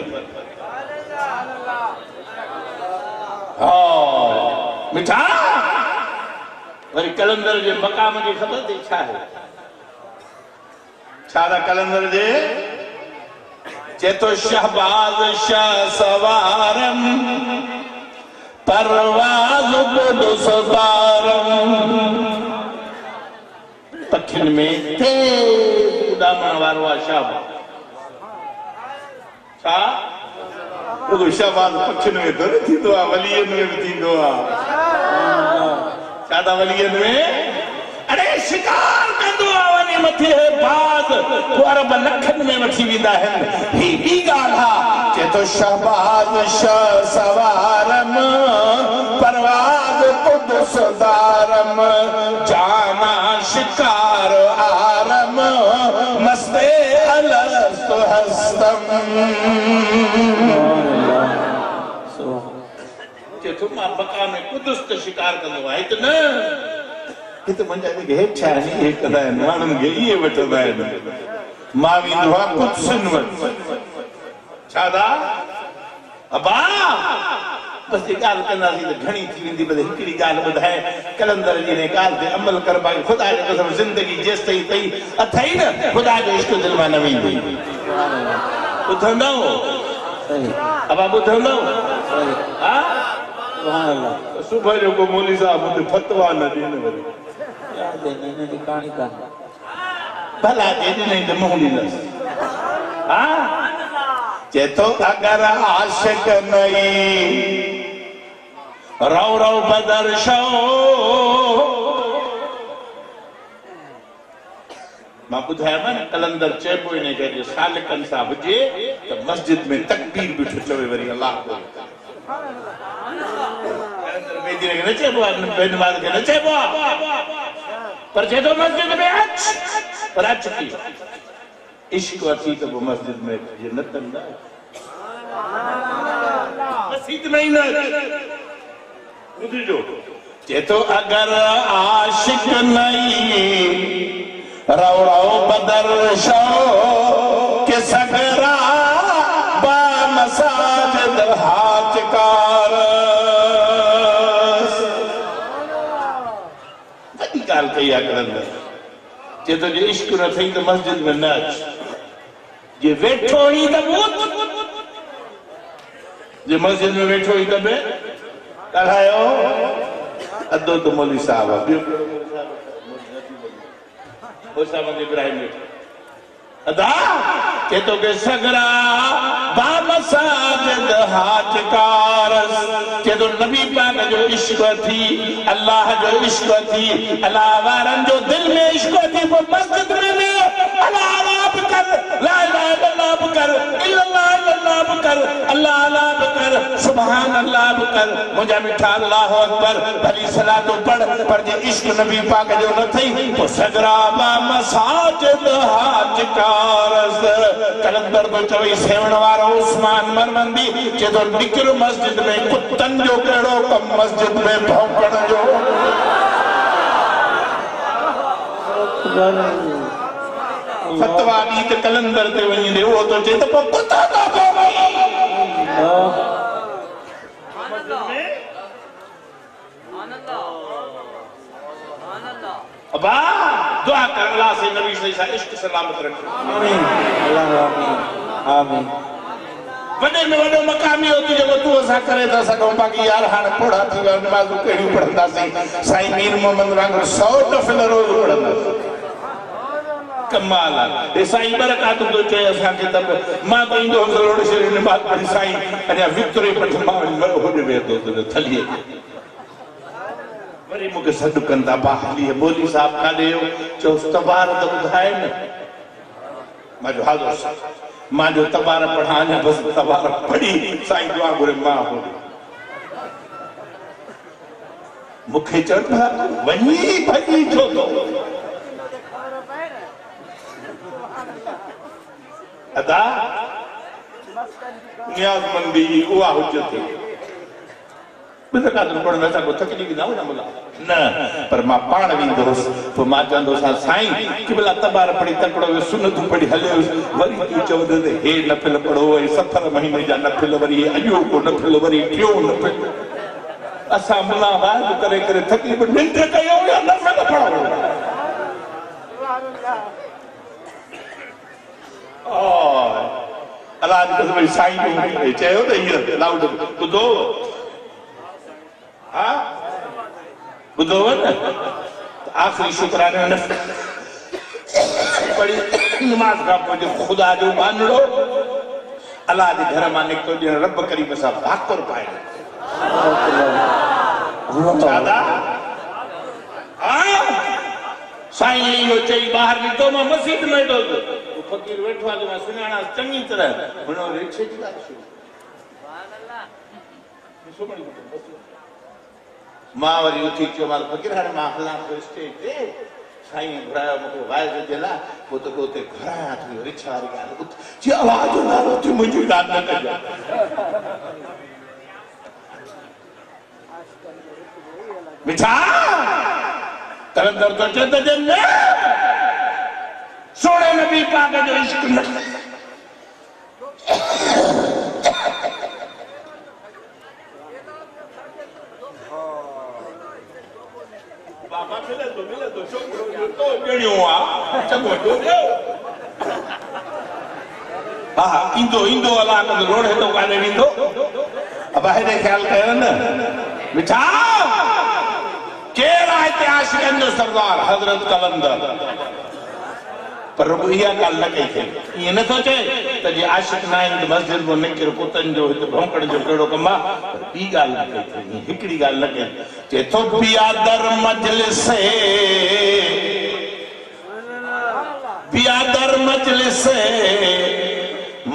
हाँ मिठा वरी कलंदर जे मकाम की खबर थी छा है छादा कलंदर जे चेतो शहबाज शाह सवारम परवाज बुल सवारम पखिन में तेज उड़ामण वारो शहबाज छा वो शहबाज पखिन में तो थी तो वलियन में थी तो सादा वलियन में अरे शिकार कंदो आवनी मथे है बाज तो अरब लखन में मठी विदा है ही बी गाला के तो शहबाज शाह सवारम परवाज कुदस दारम जाना शिकार आरम मस्ते अलस्त हस्तम के तुम बका में कुदस शिकार कंदो है इतना किते मंजा के हेठ छा नहीं हे कदा मानन के ये वठदा है मावी दुआ कुछ सुन वट छादा अबा बस ये गाल करना सी तो घणी थी वेंदी बदे हिकड़ी गाल बुधाए कलंदर जी ने गाल ते अमल कर भाई खुदा जो कसम जिंदगी जेस तई तई अथई न खुदा जो इश्क दिल में न वेंदी बुधंदो अबा बुधंदो हां सुभान अल्लाह सुबह जो को मौलवी साहब मुझे फतवा न देने वाले याद है मैंने की कहानी का भला दे नहीं तो मौलवी न हां चेतो अगर आशिक नहीं रौ रौ बदर शो मां बुधाया मन कलंदर चेबो ने के जो सालिकन सा हुजे तो मस्जिद में तकबीर भी चवे वरी अल्लाह को कलंदर बेदी ने न चेबो बेनवाज के न चेबो पर जेतो मस्जिद में अच पर अच की इश्क अची तो वो मस्जिद में ये न तंदा मस्जिद में ही न बुझो चेतो अगर आशिक नहीं रौ रौ बदर शो के सगरा बा मसाजिद हाथ कार वही गाल कही कलंदर चेतो जो इश्क न थी तो मस्जिद में न अच जे वेठो ही तबूत जे मस्जिद में वेठो ही तबे कहायो अदो तो मौलवी साहब मोहम्मद इब्राहिम अदा चेतो के सगरा बा मसाजिद हाथ कारस चेतो नबी पाक जो इश्क थी अल्लाह जो इश्क थी अल्लाह वारन जो दिल में इश्क थी वो मस्जिद में नहीं अल्लाह कर ला इलाहा इल्लल्लाह कर इल्लल्लाह कर अल्लाह अल्लाह कर सुभान अल्लाह कर मुझे मिठा अल्लाह अकबर भली सलातो पढ़ पर जे इश्क नबी पाक जो न थई वो सगरा बा मसाजिद हाथ कारस कलंदर तो चवई सेवण वारो उस्मान मरमंदी जे तो निकल मस्जिद में कुत्तन जो केड़ो कम मस्जिद में भौंकण जो फतवा दी ते कलंदर ते वनी दे वो तो जे तो कुत्ता ना को भाई अबा दुआ कर अल्लाह से नबी से इश्क सलामत रखे आमीन अल्लाह आमीन आमीन वडे में वडो मकामी होती जो तू असा करे ता सको बाकी यार हां पढ़ा थी नमाज केड़ी पढ़ंदा सी साईं मीर मोहम्मद वांगुर 100 नफल रोज पढ़ंदा कमाल है साईं बरकत तो चे असा के तब मां तो इंदो जरूर शरीर नमाज पढ़ी साईं अने विक्टोरी पर मावली न हो जे तो थलिए वरी मुके सद कंदा बाहली बोली साहब का देयो जो तबार तो बुधाए न माजो हाज़िर माजो तबार पढ़ाने बस तबार पढ़ी साईं दुआ गुरे मां हो मुखे चढ़ा वनी भई छो तो अदा नियाज़मंदी उहा हुज्जत बिना पढ़ने सको तकलीफ़ ना हो ना मुला न पर मां पाण वेंदोस तो मां चंदो सा साईं कि भला तबार पढ़ी तकड़ो सुन्नत पढ़ी हले वरी तू चवदे हे नफिल पढ़ो ए सफर महीने जा नफिल वरी अयो को नफिल वरी क्यों नफिल असा मुला वाद करे करे थकी पर निंद कयो या नफिल पढ़ो अल्लाह की कसम साईं को चयो त ये लाउड बुधो हाँ बुधो न आखिरी शुक्राना नफिल पढ़ी नमाज का पोइ खुदा जो मानड़ो अल्लाह जे घर मां निकतो ॼण रब करीम सां भाकुर पाए दादा साईं इहो चई ॿाहिरि निकितो मां मस्जिद में वेठो फकीर वेठो आहे मां सुञाणा चङी तरह हुन रिक्शे जी ॻाल्हि मां वरी उथी चयो मां फकीर हाणे मां हलां थो स्टेज ते साईं घुरायो मूंखे वाइज जे लाइ पोइ त उते घुरायां थी रिक्शा वारी ॻाल्हि जी आवाज़ नालो थी मुंहिंजी ॻाल्हि न कजो मिठा कलंदर तो चेत जन सोने नबी पाक जो इश्क न बाबा मिले तो छोकरो तो जणियो आ चंगो तो हा इंदो अला का रोड है तो काले इंदो अब है ख्याल कयो न मिठा केरा है आशिकन जो सरदार हजरत कलंदर पर रुइया गाल न कई थे ये न सोचे त जे आशिक ना इन मस्जिद में निकर कुतन जो भौंकड़ जो केड़ो कमा बी गाल न कई थे हिकड़ी गाल न कई जे तो बियादर मजलिस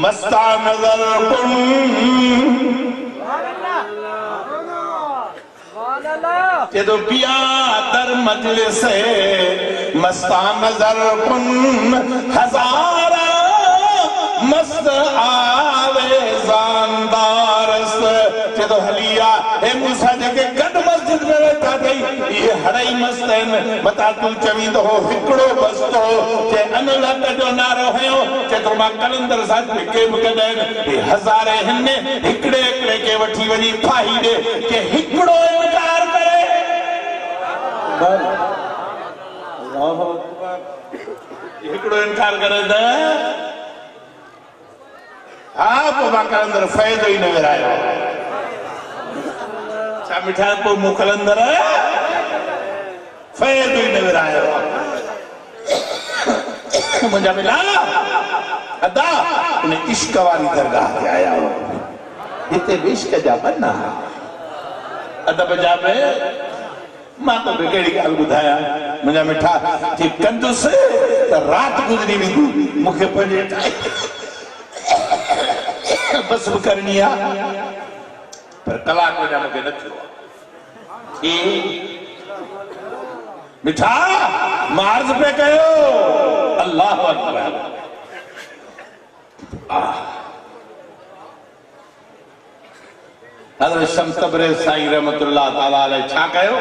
मस्ता नजर कुन ये तो बियादर मजलिस मस्ता नजर कुन हजारा मस्त आवे जानदारस ये तो हलिया हे मूसा जके गड मस्जिद में रहता थई ये हड़ई मस्त है बता तू चवी तो हो हिकड़ो बस्तो जे अनलक जो नारो है जे तो मा कलंदर साथ के कदन ये हजारे हने हिकड़े हिकड़े के वठी वनी फाही दे के हिकड़ो इनकार करे अल्लाह अकबर हिकड़ो इनकार करे द हाँ तो मा कलंदर फायदो ही न विरायो चा मिठा को मुकलंदर फायदो ही न विरायो मुझे मिला अदा उन्हें इश्क वाली दरगाह पे आया हो इतने इश्क जा बनना अदब जा पे मां तो बेकड़ी गाल बुधाया मुझे मिठा कि कंदुस त रात गुजरी भी मुखे पजे बस करनी आ पर कलाक में मुझे न थी मिठा मार्ज पे कयो अल्लाह अकबर हज़रत शम्स तबरेज़ साईं रहमतुल्लाह ताला अलैह छा कयो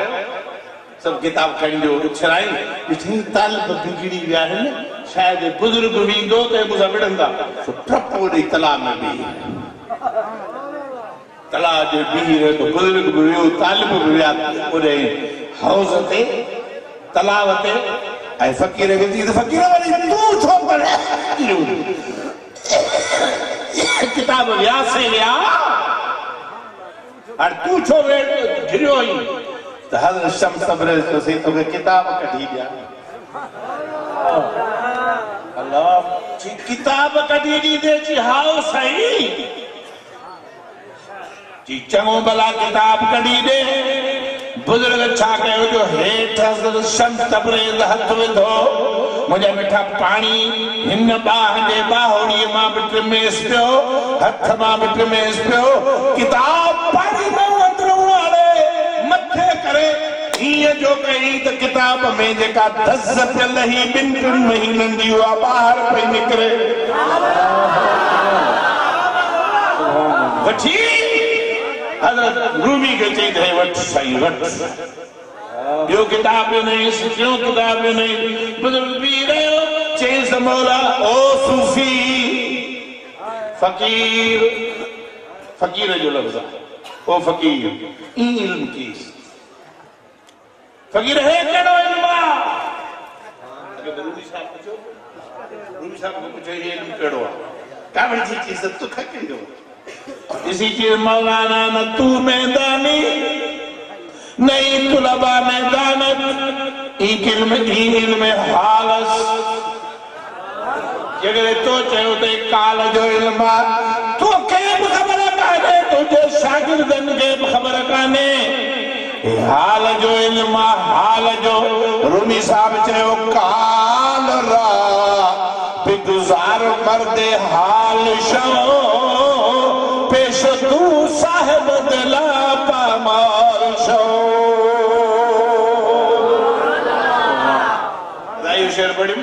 सब किताब खंडियो उछराई इतनी तालब बिगड़ी विया है शायद बुजुर्ग वींदो ते मुसा विड़ंदा सो टपो दे तला में भी तला जे भी रे तो बुजुर्ग वियो तालिब विया ओरे हौज ते तलाव ते ऐ फकीर के दी फकीर वाली तू छो पड़े किताब विया से विया और तू छो वे गिरियो ही तो हज़रत शम्स तबरेज़ तो से तो किताब कढी दिया अल्लाह जी किताब कढी दी दे जी हाओ सही जी चंगो भला किताब कढी दे बुजुर्ग छा कयो जो हेठ हज़रत शम्स तबरेज़ हथ विधो मुझे मिठा पानी हिन बाह जे बाहोड़ी मां बिट में पियो हथ मां बिट में पियो किताब पानी में अंदरों वाले मथे करे ये जो कही तो किताब में जेका 10 पियल ही 2 महीनन दी हुआ बाहर पे निकरे वठी हज़रत रूमी के चई थे वठ सही वठ यो किताब नहीं सिखियो किताब नहीं बुजुर्ग भी रहो चेस मौला ओ सूफी फकीर फकीर जो लफ्ज़ ओ फकीर इल्म की फकीर है केड़ो इल्म अगर रूमी साहब को पूछो ये इल्म केड़ो का बड़ी चीज तो खकेंगे इसी चीज मौलाना न तू मैदानी नहीं तुलबा में दानत इल्म हालस जगह तो चयो ते काल जो इल्म तो के खबर काने तुझे शागिर्दन के खबर काने हाल जो इल्म हाल जो रूमी साहब चयो काल रा बेगुजार मर्दे हाल शो पेश तू साहिब दिला पामाल शो शेर बड़ी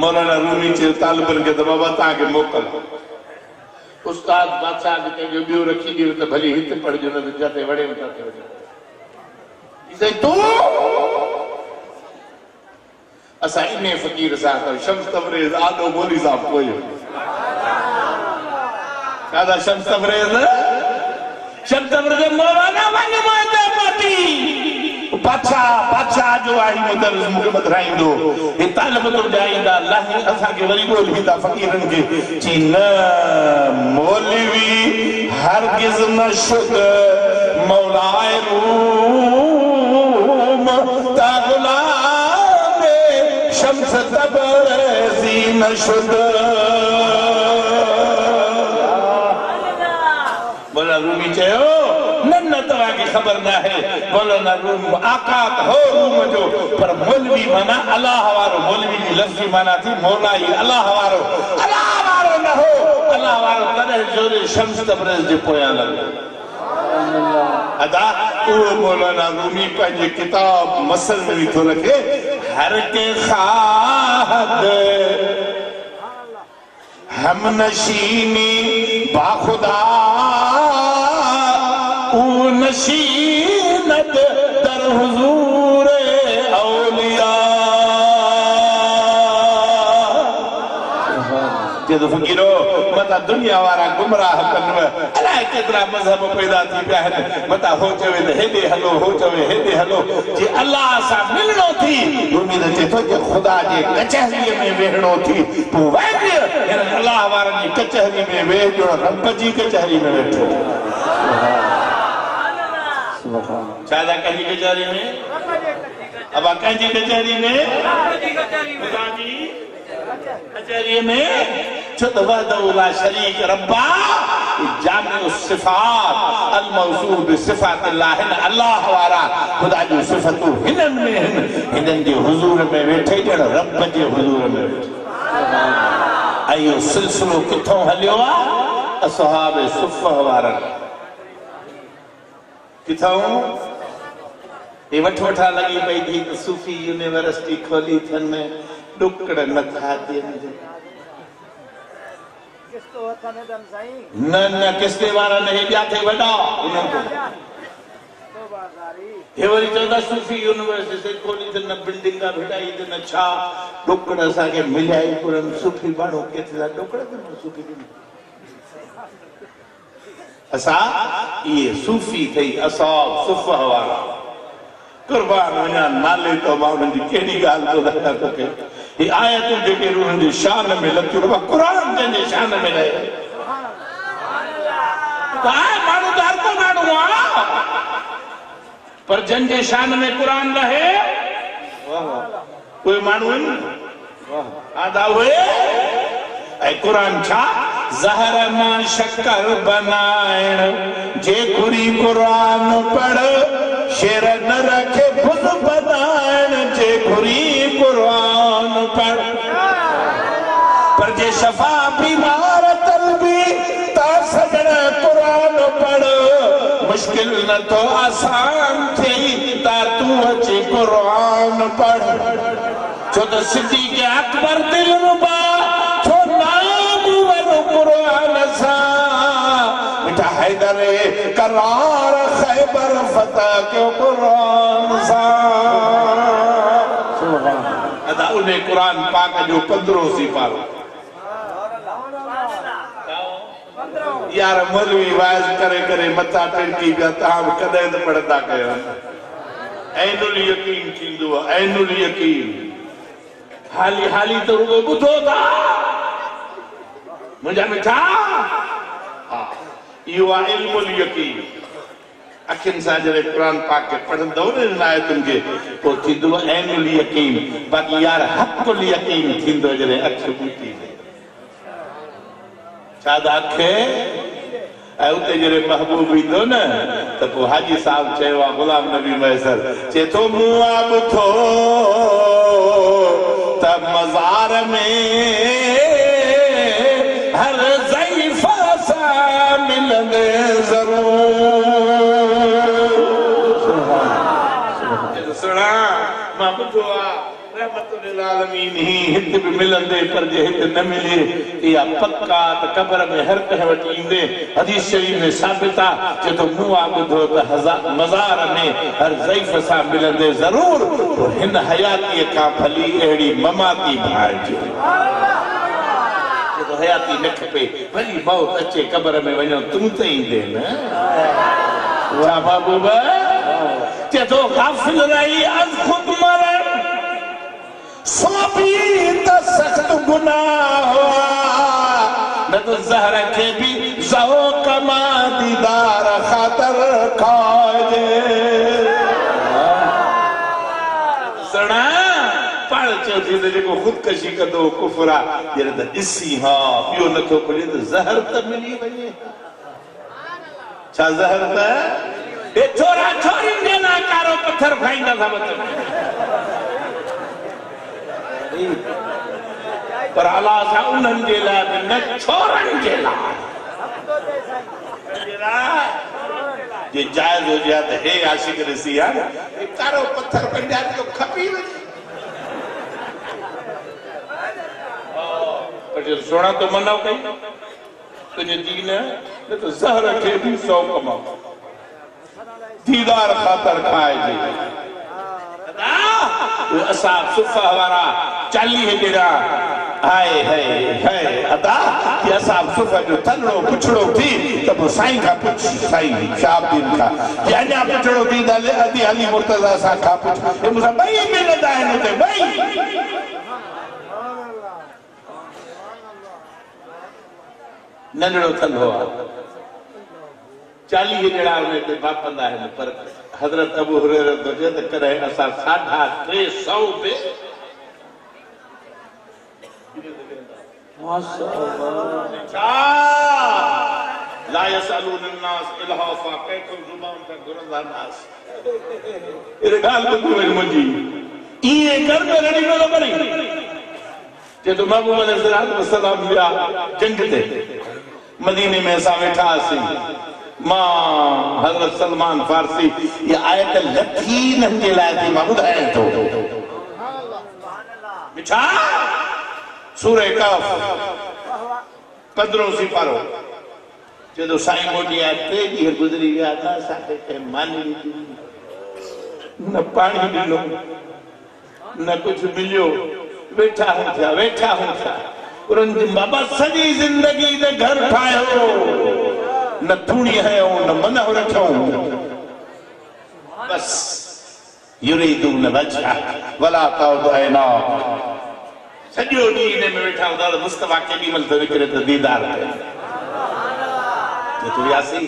मौलाना रूमी चे तालिबन के बाबा ताके मोकल उस्ताद बादशाह के जो बियो रखी दी तो भली हित पढ़ जो न जाते बड़े उठा के ते तू असा इने फकीर साहब शम्स तबरेज आदो बोली साहब कोई कादा शम्स तबरेज मौलाना वने मोते पति पाछा जो आई मुदरस मुके बतराइंदो ए तालब तो जाईंदा अल्लाह असा के वरी बोलींदा फकीरन के चीन मौलवी हरगिज न शुद मौलाए रूम ता गुलाम शम्स तबरेज़ी न शुद बोला रूमी चयो न तवा की खबर ना है बोलो ना रूम आका हो रूम जो पर मौलवी माना अल्लाह वारो मौलवी की लफ्जी माना थी मौला ही अल्लाह वारो न हो अल्लाह वारो कदे जोरे शम्स तबरेज़ जे पोया लगे अदा ओ मौलाना रूमी पंहिंजे किताब मसल में तो रखे हर के खाद हम नशीनी बाखुदा ऊ नशीनत दर हुजूर औलिया जदो फकीरो मता दुनिया वारा गुमराह कन अलाए केतरा मजहब पैदा थी पिया है मता हो चवे त हेदे हलो हो चवे हेदे हलो जे अल्लाह सा मिलनो थी उम्मीद चे तो जे खुदा जे कचहरी में वेहणो थी तू वैद्य अल्लाह वारा जी कचहरी में वे जो रब जी कचहरी में बैठो चादा कहीं कचहरी में अब कहीं कचहरी में खुदा जी कचहरी में चुतवदुला शरीक रब्बा जामिउ सिफात अल मौसूफ बिसिफात अल्लाह अल्लाह वारा खुदा जी सिफतू हिनन में हिनन जे हुजूर में बैठे जण रब जे हुजूर में आयो सिलसिलो किथों हलियो आ असहाब सुफ़ह वारा किथों ये वठा लगी पई थी सूफी यूनिवर्सिटी खोली थन में डुकड़ न था न किस्ते वारा नहीं जाते बड़ा उनको ये वरी चौदा सूफी यूनिवर्सिटी खोली थन न बिल्डिंग का भिड़ाई थन अच्छा डुकड़ सा के मिलाई पुरन सूफी बाणो केतला डुकड़ न सूफी असा ये सूफी थई असाब सुफ़ह वाला कुर्बान वना नाले तो माउन जी केडी गाल तो दता तो के ये आयत जेके रूह जी शान में लतियो रब कुरान जे शान में रहे सुभान अल्लाह काय मानु दार को मानु आ पर जन जे शान में कुरान रहे वाह वाह कोई मानु वाह आदा हुए ऐ कुरान छा ज़हर मां शक्कर बनाएण जे कुरी कुरान पढ़ शेर न रखे खुद बनाएण जे कुरी कुरान पढ़ पर जे शफा बीमार तलबी ता सजण कुरान पढ़ मुश्किल न तो आसान थी ता तू अचे कुरान पढ़ छो त सिद्दीक़ अकबर दिल रुबा छो नाम वर कुरान सा मिठा हैदर करार खैबर फतह के कुरान सा सुभान अदा उन्हें कुरान पाक जो 15 सिपारो यार मौलवी वाज करे करे मथा टिड़की पिया ताम कदे न पढ़दा कयो ऐनुल यकीन थींदो ऐनुल यकीन हाली हाली तो रुगो बुधो था मुझा मिठा हां यो इल्मुल यकीन अखिन सा जरे कुरान पाक के पढ़ंदो न आयतन के तो थींदो ऐनुल यकीन बाकी यार हक़ुल यकीन थींदो जरे अख बूटी छादा अखे उते जरे महबूब ईंदो न त पोइ हाजी साहब चयो आहे गुलाम नबी मैसर चए थो मूं आब थो त मज़ार में हर ज़ईफ़ सां मिलंदे ज़रूर सुणा मां ॿुधो आहे रहमतुल आलमीन ही हित भी मिलंदे पर जे हित न मिले या पक्का त कब्र में हर कह वटी इंदे हदीस शरीफ में साबित आ जे तो मुआ बुधो त मज़ार में हर ज़ईफ सा मिलंदे जरूर तो हिन हयाती का भली एड़ी ममाती भाइजो तो हयाती न खपे भली मौत अचे कब्र में वणो तुम त इंदे न वाह बाबूबा जे तो गाफिल रही अज खुद मरण सोबी त सख्त गुनाह हुआ न तो ज़हरा के भी ज़हो कमा दीदार खातर खाए सणा पाण चयो थी त जेको ख़ुदकशी कंदो कुफरा जॾहिं त ॾिसी हा पियो नथो खुले त ज़हर त मिली वञे छा ज़हर त ए छोरा छोरियुनि जे नाकारो पत्थर खाईंदा था पर अलाह सां उन्हनि जे लाइ बि न छोरनि जे लाइ जे जाइज़ हुजे त हे आशिक ॾिसी आ कारो पत्थर पंहिंजा तो खपी वञे पर सोना तो मना कई तुंहिंजे दीन न त ज़हर खे बि सौ कमाओ दीदार खातर खाइजे असां सुफ़ा वारा 40 ॾेरा हाय हाय हाय अदा कि असां सुफ़ा जो तलड़ो पुछड़ो थी त पोइ साईं खां पुछ साईं शाहबुद्दीन खां कि अञा पुछड़ो थी त अदी अली मुर्तज़ा सां खां पुछ मूंसां ॿई मिलंदा आहिनि हुते ॿई नंढड़ो थलो आहे 40 ॾेरा में ते बापंदा आहिनि पर हज़रत अबू हुरैरा तो जे त करे असां 350 पे माशाअल्लाह ला यसअलून الناس इल्हाफा कैको जुबान का गुरदा नास इरे गाल को मुंजी ये कर में रेडी में बनी जे तो महबूब अलैहिस्सलाम या जंग ते मदीने में असां वेठा हुआसीं मां हज़रत सलमान फारसी ये आयत लखी नंजे लाइ थी मां ॿुधायां थो मिठा सूरह कहफ 15 सिपारो जो साईं मोटी आया 3 ॾींहं गुज़री विया न असांखे कंहिं मानी न पाणी ॾिनो न कुछ मिलियो वेठा हूं था उन्हनि बाबा सॼी ज़िंदगी ने घर ठाहियो न थूणी हयो न मन रखियो बस युरीदून वजह वला तौदइना सॼो ॾींहुं इन में वेठा हूंदा मुस्तफा केॾी महिल थो निकिरे त दीदार कयो तो यासी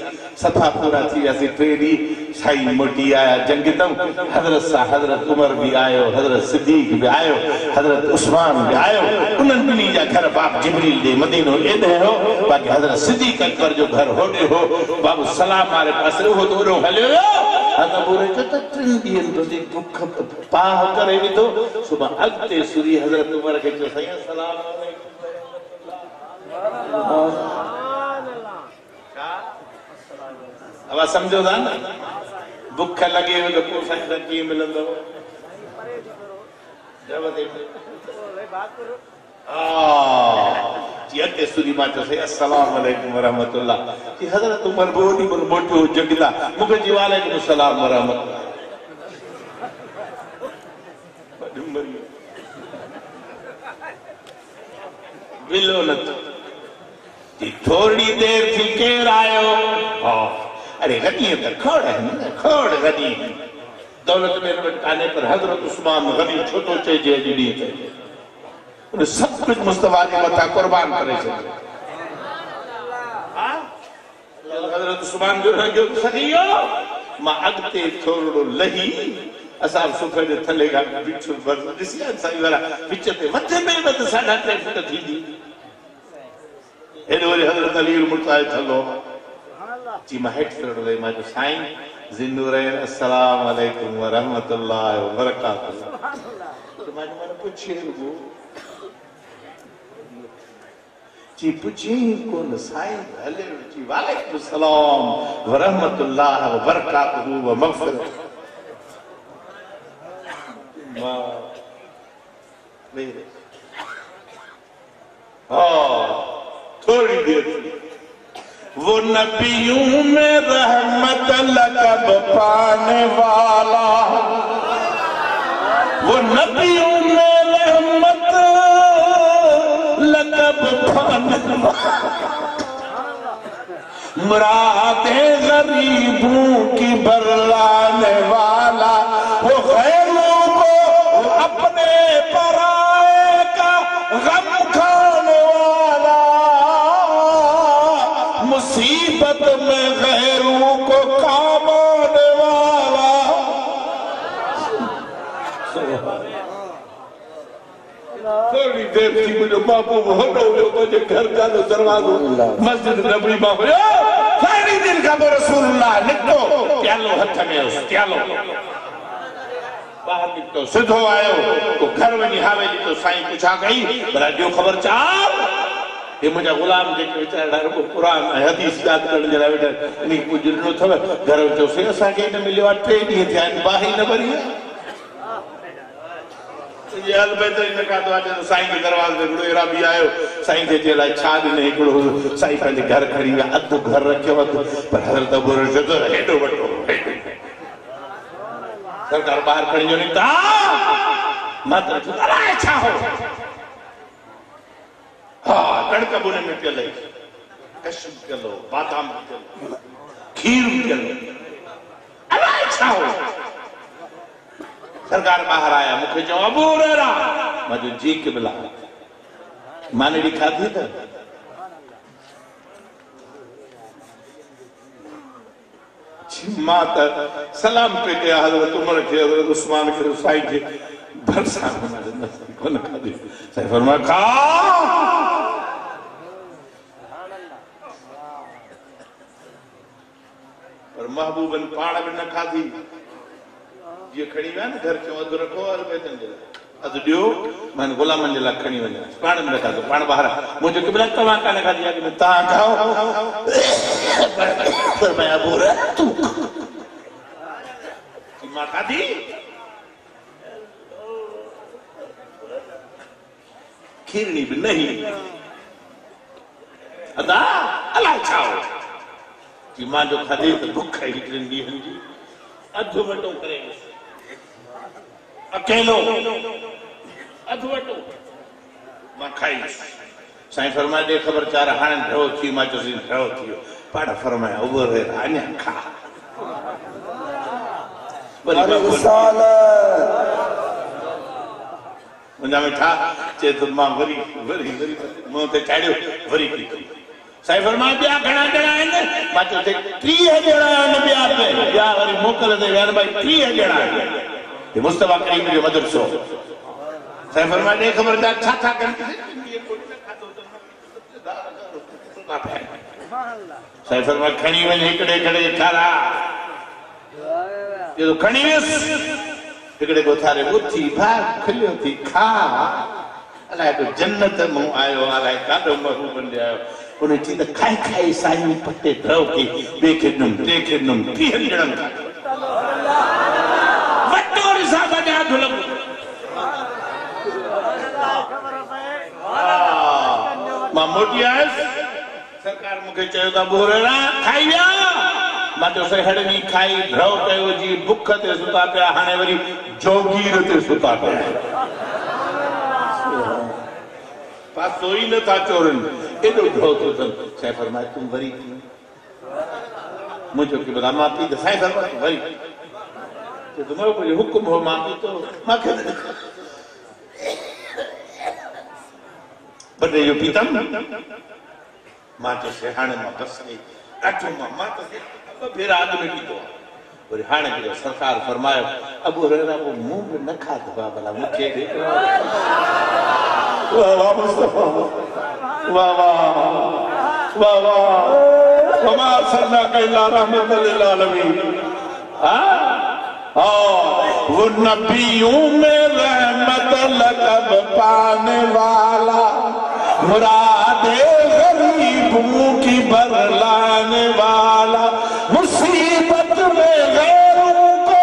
सफा पूरा थी यासी 3 ॾींहं साईं मोटी आया जंग तम हज़रत उमर भी आयो हज़रत सिद्दीक भी आयो हज़रत उस्मान भी आयो उन्हनि ॿिन्ही जा घर बाप जिब्रील दे मदीनो एॾे हो बाक़ी हज़रत सिद्दीक अकबर जो घर होॾे हो बाबू सलाम वारे पासे हो तो ओॾो हलियो हज़रत पूरे त 3 ॾींहंनि तो दुख पाह करे विधो सुबह अॻिते सुरी हज़रत उमर खे चयो साईं सलाम अब समझो था न बुख लगे हो तो पोइ साईं सां कीअं मिलंदो अॻिते सुरी मां चयोसि अस्सलाम वालेकुम वरहमतुल्लाह कि हज़रत उमर बोडी पर मोटो जगदा मूंखे जी वालेकुम अस्सलाम वरहमतुल्लाह मिलो न थोड़ी देर थी केर आयो अरे गनी तो खोड़ है ना खोड़ गनी दौलत में आने पर हज़रत उस्मान गनी छोटो चेजे दी उन्हें सब कुछ मुस्तफा के मथा कुर्बान करे छॾियो हज़रत उस्मान जो रंगो सगियो मां अॻिते थोरो लही असां सुफ़े जे थले खां बिठो बस ॾिसी साईं वारा विच ते मथे में त 3.5 फुट थींदी हेॾो वरी हज़रत अली मुर्तज़ा थलो जी मां हेठि फिरंदो वई मां चयो साईं ज़िन्नूरैन अस्सलाम वालेकुम वरहमतुल्लाहि वबरकातुहू तो मां पुछे रुगो जी पुछी कोन साईं हले जी वालेकुम अस्सलाम वरहमतुल्लाहि वबरकातुहू व मग़फ़िरत थोड़ी देर वो नबियों में रहमत लक़ब पाने वाला, वो नबियों में रहमत लक़ब पाने वाला, मुरादे गरीबों की बरलाने वाला, वो गैरों को अपने पराए का गम खाने वाला, मुसीबत में गैरों को कामाने वाला। थोड़ी देर थी मुझे महबूब हटो मुझे घर का दरवाजो मस्जिद नबी में हो सारी दिन का रसूलुल्लाह निकलो प्यालो हथ में उस प्यालो बाहर निकतो सिधो आयो तो घर वही हावेली तो साईं पूछा गई बरा जो खबर चाल ये मुझे गुलाम जेके बेचारा को कुरान हदीस याद करने जरा बेटा नी गुजरनो थव घर जो से असा के न मिलियो 3 दी ध्यान बाही न भरी ये अलबत्त इन का तो आज साईं के दरवाजे पे गुड़ो एरा भी आयो साईं के जेला छाद ने एकड़ो साईं पंहिंजे घर खड़ी विया अधु घर रखियो पर हज़रत अबू हुरैरा हेडो वटो सरकार बाहर खड़ी जो निकता मात्र अलाए छा हो हाँ कणक बुने में पियल कशम पियलो बादाम पियलो खीर पियलो अलाए छा हो सरकार बाहर आया मुखे चो अबू हुरैरा मजो जी के बिला माने दी खाधी त माता सलाम पे के हजरत उमर के हजरत उस्मान के साईं के भरसा कोन खाधी साईं फरमा खा पर महबूबन पाण में न खाधी ये खड़ी हुआ ना घर चो अधु रखो और बेतन जे अधु दियो मन गुलामन जे ला खणी वने पाण में रखा तो पाण बाहर मुझे किबला तवा का लगा दिया कि ता खाओ पर मैं अबू हुरैरा तू मां खादी खीरनी भी नहीं अदा अला छाओ कि मां जो खादी तो भूख ही निकरंदी हंजी अधु वटो करे अकेलो अधु वटो मां खाई साईं फरमाए दे खबर चार हाणे ढो थी मां चोसी ढो थियो पाड़ फरमाए अबू हुरैरा अञा खा मुंहिंजा मिठा चए तो मां वरी वरी वरी मुंह ते चाढ़ियो वरी पी साईं फरमाए ॿिया घणा ॼणा आहिनि मां चयो 30 ॼणा आहिनि ॿिया पे ॿिया वरी मोकल ते विया भाई 30 ॼणा आहिनि ये मुस्तफा करीम जो मदरसो साईं फरमाए दे खबर जा छा छा कनि साईं फरमाए खणी वञ हिकड़े खड़े खारा ये तो खणी वियस हिकड़े को थारे उथी भाग खिलियो थी खा अलाए तो जन्नत मुंह आयो अलाए काडो महबूबन दे आयो उन्हें चीज खाई खाई साईं पट्टे ड्रव की देखे नुम 30 ॼणनि वटो रिसाब जा धुलम मां मोटी आयस सरकार मुखे चयो त अबू हुरैरा खाई विया मां जो से हड़नी खाई ड्रव कयो जी भुख ते सुता पिया हाणे वरी जोगीर ते सुता पिया पासो ही न था चोरन एडो ड्रव तो साईं फरमाए तुम वरी मुझे के बता मां पी साईं फरमाए वरी तो तुम्हारे को हुक्म हो मां पी तो मां के बड़े यो पीतम मां जो से हाणे मां बस नहीं अचो मां तो फिर आदमी पीतो और हाणे के सरकार फरमायो अबू हुरैरा को मुंह में न खा दबा भला मुझे दे वाह वाह मुस्तफा वाह वाह वाह वाह वमा सल्ला कैला रहमतुल लिल आलमीन हां वो नबियों में रहमत लक़ब पाने वाला मुरादे गरीबों की बरलाने वाला मुसीबत में गैरों को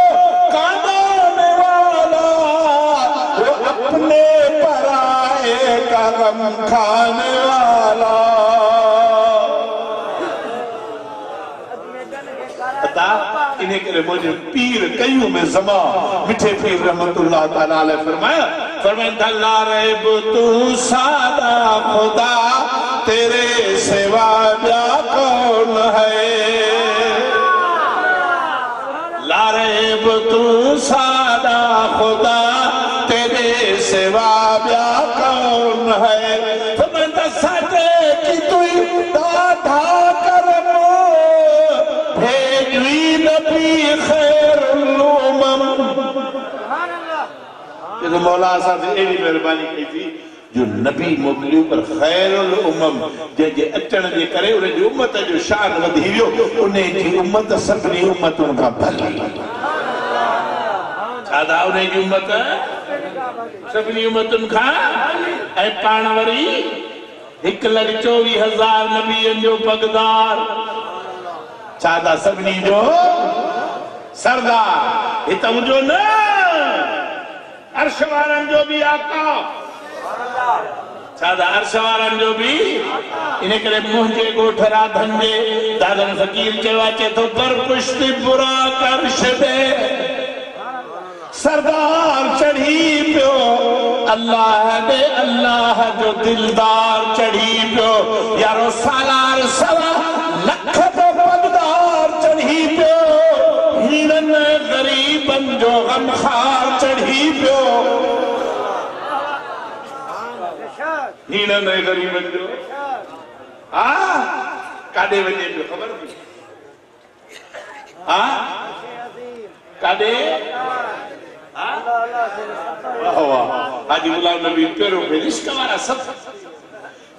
कामाने वाला वो अपने पर खाने वाला। इन्हें करे मुझे पीर कईयों में जमा मिठे पीर रहमतुल्लाह ताला अलैह फरमाया ला रैब तू सादा खुदा तेरे सिवा क्या कौन है। ला रैब तू सादा खुदा तेरे सिवा क्या कौन है। फरमाया साथे की तू दाधा करमो भेजवी नबी खैरुल उमम। ये तो मौला साहब से एडी मेहरबानी की थी जो नबी मोकिलियो पर खैरुल उमम जे अचण जे करे उन जी उम्मत जो शान वधी वियो। उन जी उम्मत सभिनी उम्मतुनि खां भली। छादा उन जी उम्मत सभिनी उम्मतुनि खां ऐं पाण वरी 1,24,000 नबियनि जो पगदार। छादा सभिनी जो सरदार। हित मुंहिंजो न अर्श वारनि जो बि आका। छादा अर्श वारनि जो बि। इन करे मुंहिंजे ॻोठ राधनि जे दादन फ़कीर चयो आहे चए थो पर पुश्ती बुरा कर छॾे सरदार चढ़ी पियो अल्लाह दे अल्लाह जो दिलदार चढ़ी पियो। यारो सालार सवा लख तो पगदार चढ़ी पियो। हीरनि ग़रीबनि जो गमखार चढ़ी पियो। हीरनि ग़रीबनि जो हा काॾे वञे पियो ख़बर थी। हा काॾे हाजी गुलाम नबी पहिरों इश्क वारा सब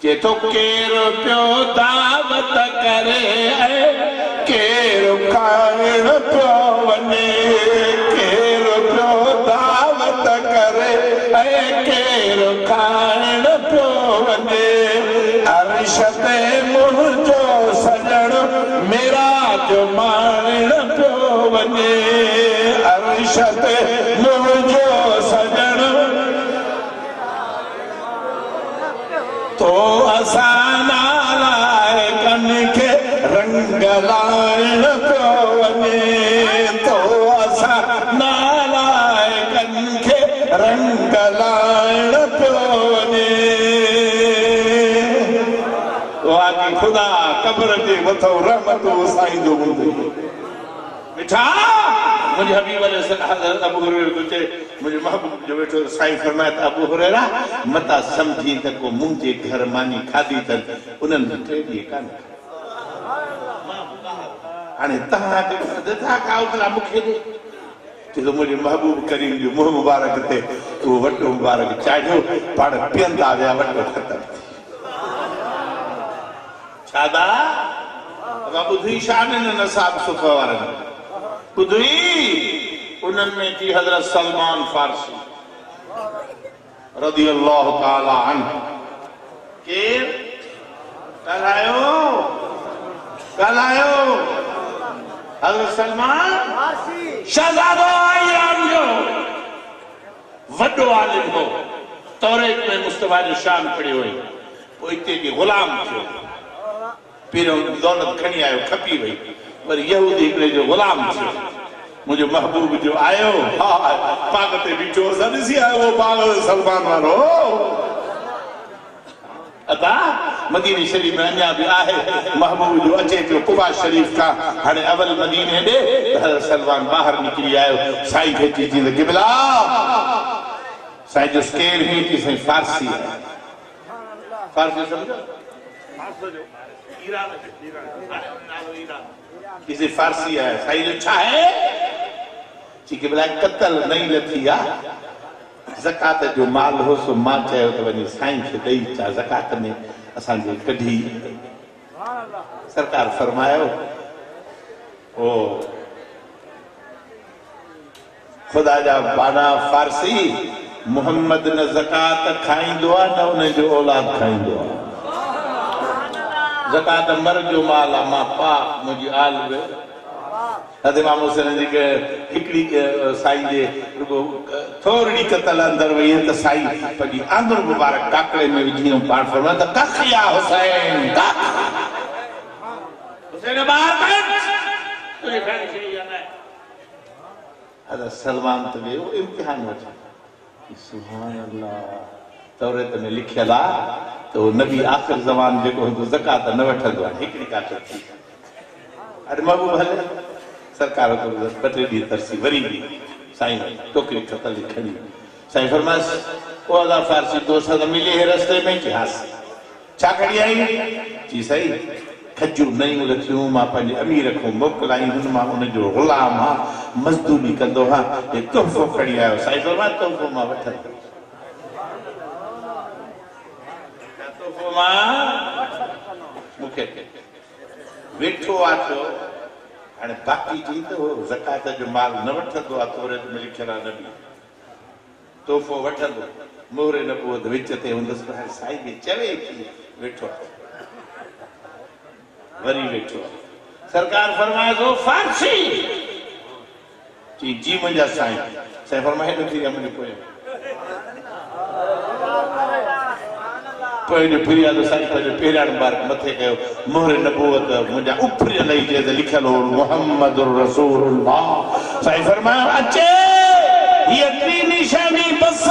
के तो केरो पियो दावत करे केरो खाइण पियो वञे। केरो पियो दावत करे केरो खाइण पियो वञे। अर्श ते मुंहिंजो सजण मेरा जो माणण पियो वञे। अर्श ते मुंहिंजो सजण तो असां नालाइकनि खे रंग लाइण पियो वञे। तो असां नालाइकनि खे रंग लाइण पियो वञे। वाक़ई ख़ुदा क़ब्र जे मथां रहमत साईं जो हूंदो मिठा। मुझे हबीब हज़रत अबू हुरैरा को चए मुझे महबूब जो वेठो साईं फरमाए अबू हुरैरा मता समझी त को मुंहिंजे घर मानी खाधी अथनि उन्हनि 3 ॾींहं कान हाणे तव्हां नथा खाओ भला मूंखे ॾे। चए थो मुंहिंजे महबूब करीम जो मुंहुं मुबारक ते उहो वटो मुबारक चाढ़ियो पाण पीअंदा विया वटो ख़तमु। छादा ॿुधी शान नसाब सुख वारनि ॿुधी उन्हनि में थी हज़रत सलमान फारसी रज़ी अल्लाह ताला अन्हु। केर ॻाल्हायो हज़रत सलमान शहज़ादो ईरान जो वॾो आलिम हो। तौरेत में मुस्तफा जो शान पढ़ियो हुई। पोइ हिते जे ग़ुलाम थियो। पहिरियों दौलत खणी आयो खपी वई वरी यहूदी हिकिड़े जो ग़ुलाम थियो। मुझे महबूब जो आयो पाग ते बीठो ॾिसी आयो वो पागल सलमान वारो। अदा मदीने शरीफ में अञा भी आहे महबूब जो अचे पियो कुबा शरीफ खां। हाणे अवल मदीने ॾे हज़रत सलमान ॿाहिरि निकिरी आयो। साईं खे चई क़िबला साईं जो स्केल ही थी साईं फारसी आहे। फारसी सम्झो ईरान किसी फारसी है साईं जो छा है चई क़िबला क़त्ल नहीं लथी आहे ज़कात जो माल हो सो मां चयो त वञी साईं खे ॾेई चा ज़कात में असांजे कढी। सरकार फरमायो ओ ख़ुदा जा बाना फारसी मोहम्मद न ज़कात खाईंदो आहे न उन जो औलाद खाईंदो आहे। ज़कात मर जो माल आहे। मां पाक मुंहिंजी आल इमाम हुसैन जी के हिकड़ी साईं जे थोड़ी कतल अंदर वही त साईं पंहिंजी आंगुर मुबारक काकड़े में विझी पाण फरमाए त कख या हुसैन कख हुसैन बाहर कढ तुझे खाने से या न हज़रत सलमान त वो इम्तिहान वठे सुभान अल्लाह तौरात में लिखियल आ तो नबी आखिर ज़मान जेको हुंदो ज़कात न वठंदो आहे हिकड़ी काकड़ थी अरे महबूब हले सरकार को बटे दी तरसी वरी साईं टोकरी खतल खड़ी साईं फरमास ओ अदा फारसी दोस्त मिले है रास्ते में जहाज छा खड़ी आई जी सही खजू नहीं लथियूं मां पंहिंजे अमीर को मोकलाई हुन मां उन जो गुलाम हा मजदूरी कंदो हा ये तोहफो खड़ी आयो साईं फरमास तोहफो मां वठन तोहफो मां मुखे वेठो आ तो हाणे बाकी जी तो ज़कात जो माल न वठंदो आहे तौरात में लिखियल आहे नबी तोहफ़ो वठंदो मोहरे नबूवत विच ते हूंदसि पर साईं बि चवे की वेठो वरी वेठो सरकार फरमाए थो फारसी जी मुंहिंजा साईं साईं फरमाए थी मुंहिंजो पोइ फिरिया तो साईं पंहिंजो पहिरियां मुबारक मथे कयो मोहरे नबूवत मुंहिंजा उफरियल ई जे लिखियल हो मुहम्मदुर रसूलुल्लाह साईं फरमायो अचे ये टी निशानी बस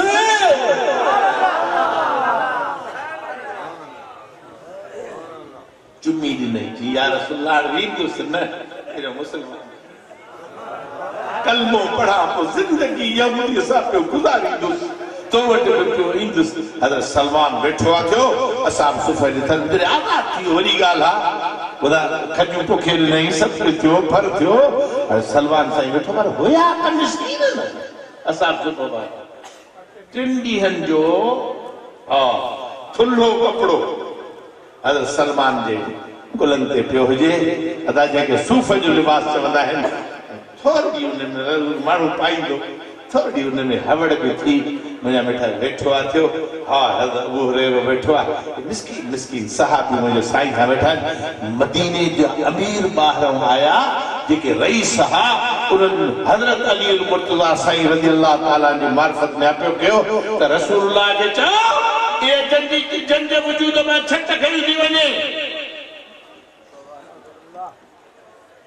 चुम्मी दी नहीं थी या रसूलुल्लाह रींदुसि न एॾो मुसलमान कलमो पढ़ा पोइ ज़िंदगी यहूदी सां पियो गुज़ारींदुसि तो वटि पियो ईंदुसि हज़रत सलमान वेठो आहे थियो असां सुफ़े ॾिठल जॾहिं आज़ाद थी वॾी ॻाल्हि आहे ॿुधा खजूं पोखे ॾिनई सभु थियो फर थियो हाणे सलमान साईं वेठो पर हुया त मिस्कीन न असां सुठो भाई 3 ॾींहंनि जो हा थुल्हो कपिड़ो हज़रत सलमान जे कुलनि ते पियो हुजे अदा जेके सूफ़ जो लिबास चवंदा आहिनि थोरी उन में माण्हू पाईंदो थोड़ी उनमें हवड़ भी थी मुझे मिठा बैठो आ थियो हाँ अबू हुरैरा बैठो आ मिस्कीन सहाबी मुझे साईं खां बैठा मदीने जो अमीर बाहरों आया जेके रईस हा उन्हनि हज़रत अली मुर्तज़ा साईं रज़ी अल्लाह ताला जी मार्फत में पियो कयो त रसूलुल्लाह के चओ ये जंग वजूद में छट खड़ी थी वञे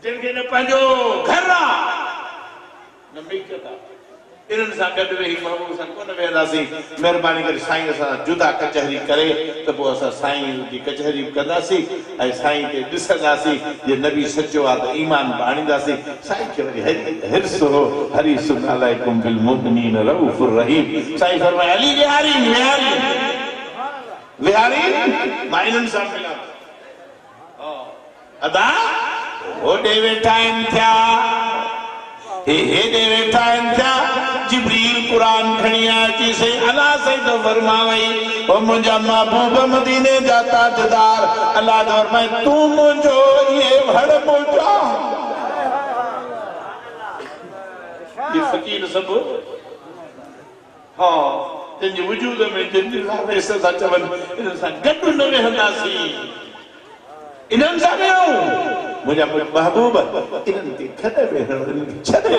जिनके न पंहिंजो घर आ न मिल्कियत आ इन्हनि सां गॾु वेही महबूब सां कोन वेहंदासीं महिरबानी करे साईं सां जुदा कचहरी करे त पोइ असां साईं जी कचहरी कंदासीं ऐं साईं खे ॾिसंदासीं जे नबी सचो आहे त ईमान बि आणींदासीं साईं खे वरी हिर्स हो हरीसुन अलैकुम बिल मुमिनीन रऊफुर रहीम साईं फरमाए अली विहारी मां इन्हनि सां मिलां अदा होॾे वेठा आहिनि थिया हेॾे वेठा आहिनि थिया जिब्रील कुरान खणी अची से अल्लाह से तो फरमावई ओ मुंहिंजा महबूब मदीने जा ताजदार अल्लाह तो फरमाए तू मुंहिंजो ये वड़ मुंहिंजा ये फकीर सब हाँ जिनजे वजूद में जिन लावेस सां चवनि इन्हनि सां गॾु न वेहंदासीं इन्हनि सां वेहूं मुझे महबूब इनते खड़े में छड़े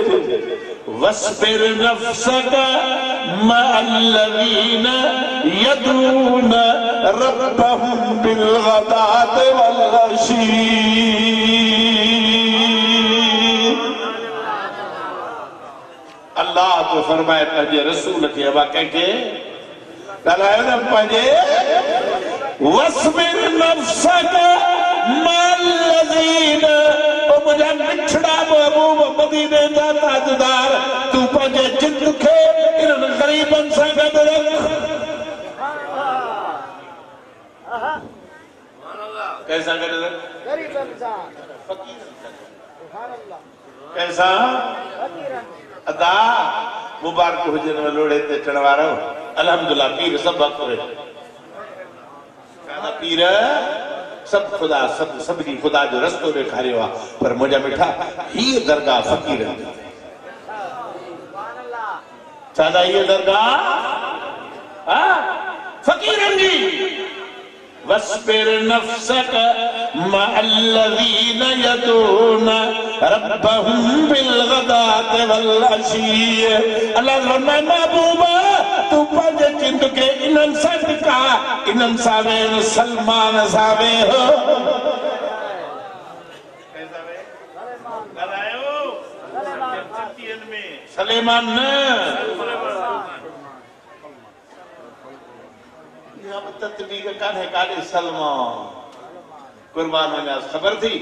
वस्बिर नफ्सक मअल्लज़ीन यदून रब्बहुम बिल गदात वल अशी अल्लाह तो फरमाए पंहिंजे रसूल खे अबा कंहिंखे ॻाल्हायो न पंहिंजे वस्बिर नफ्सक मअल्लज़ीन ओ मुझे मिठड़ा महबूब मदीने जा ताजदार तू पंहिंजे जिंद खे इन्हनि ग़रीबनि सां गॾु रख कैसा गॾु रख ग़रीबनि सां फ़क़ीरनि सां सुभान अल्लाह कैसा अदा मुबारक हुजन लोड़े ते चढ़ वारो अल्हम्दुलिल्लाह पीर सब करे काना पीर सब खुदा सब की खुदा जो रस्तो ॾेखारियो आहे पर मुंहिंजा मिठा हीअ दरगाह फ़क़ीरनि जी छा हीअ दरगाह फ़क़ीरनि जी वस्बिर नफ्सक मअल्लज़ीन यदून रब्बहुम बिलगदाति वल अशी। अल्लाह फरमाए महबूबा तू पंहिंजे चिंद खे इन्हनि सां टिका, इन्हनि सां वेह, सलमान सां वेह। सलेमान न तदबीर कान्हे काॾे सलमान कुर्बान वञा। ख़बर थी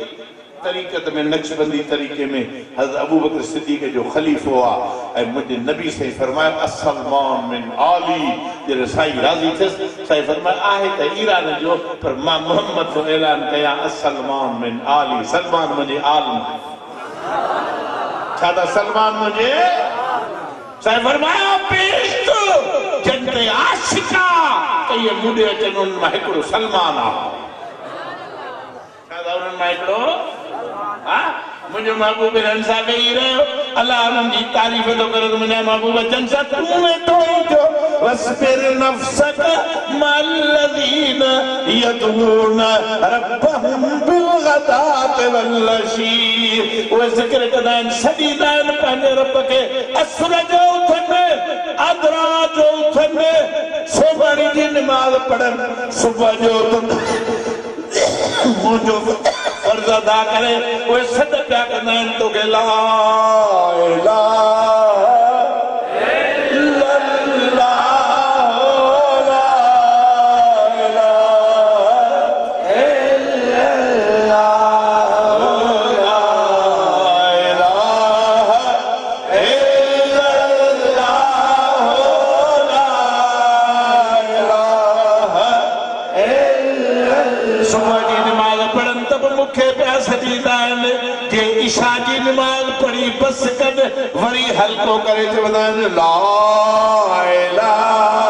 तरीक़त में नक्शबंदी तरीक़े में हज़रत अबू बकर सिद्दीक़ जो ख़लीफ़ो आहे ऐं मुंहिंजे नबी साईं फरमायो असलमान मिन आली। जॾहिं साईं राज़ी थियसि साईं फरमायो आहे त ईरान जो पर मां मोहम्मद जो ऐलान कयां असलमान मिन आली। सलमान मुंहिंजे आल में छा था सलमान मुंहिंजे साईं फरमायो पेश जंते आशिका त ये मुंडे अचनि उन मां हिकिड़ो सलमान आहे। छा था उन्हनि मां हिकिड़ो हा मुंहिंजो महबूब हिननि सां वेही रहियो। अलाह हुननि जी तारीफ़ थो करे त मुंहिंजा महबूब जन सां तूं वेठो हुजो। वस्बिर नफ्सक मअल्लज़ीन यदून रब्बहुम बिलगदाति वल अशी। उहे ज़िक्र कंदा आहिनि, सॾींदा आहिनि पंहिंजे रब खे असर जो उथनि, अदरा जो उथनि, सुबह जी नमाज़ पढ़नि, सुबह जो मुंहिंजो फर्ज़ अदा करे। उहे सॾ पिया कंदा आहिनि तोखे ला इलाहा बस कद वरी हल्को करे चवंदा आहिनि ला इलाहा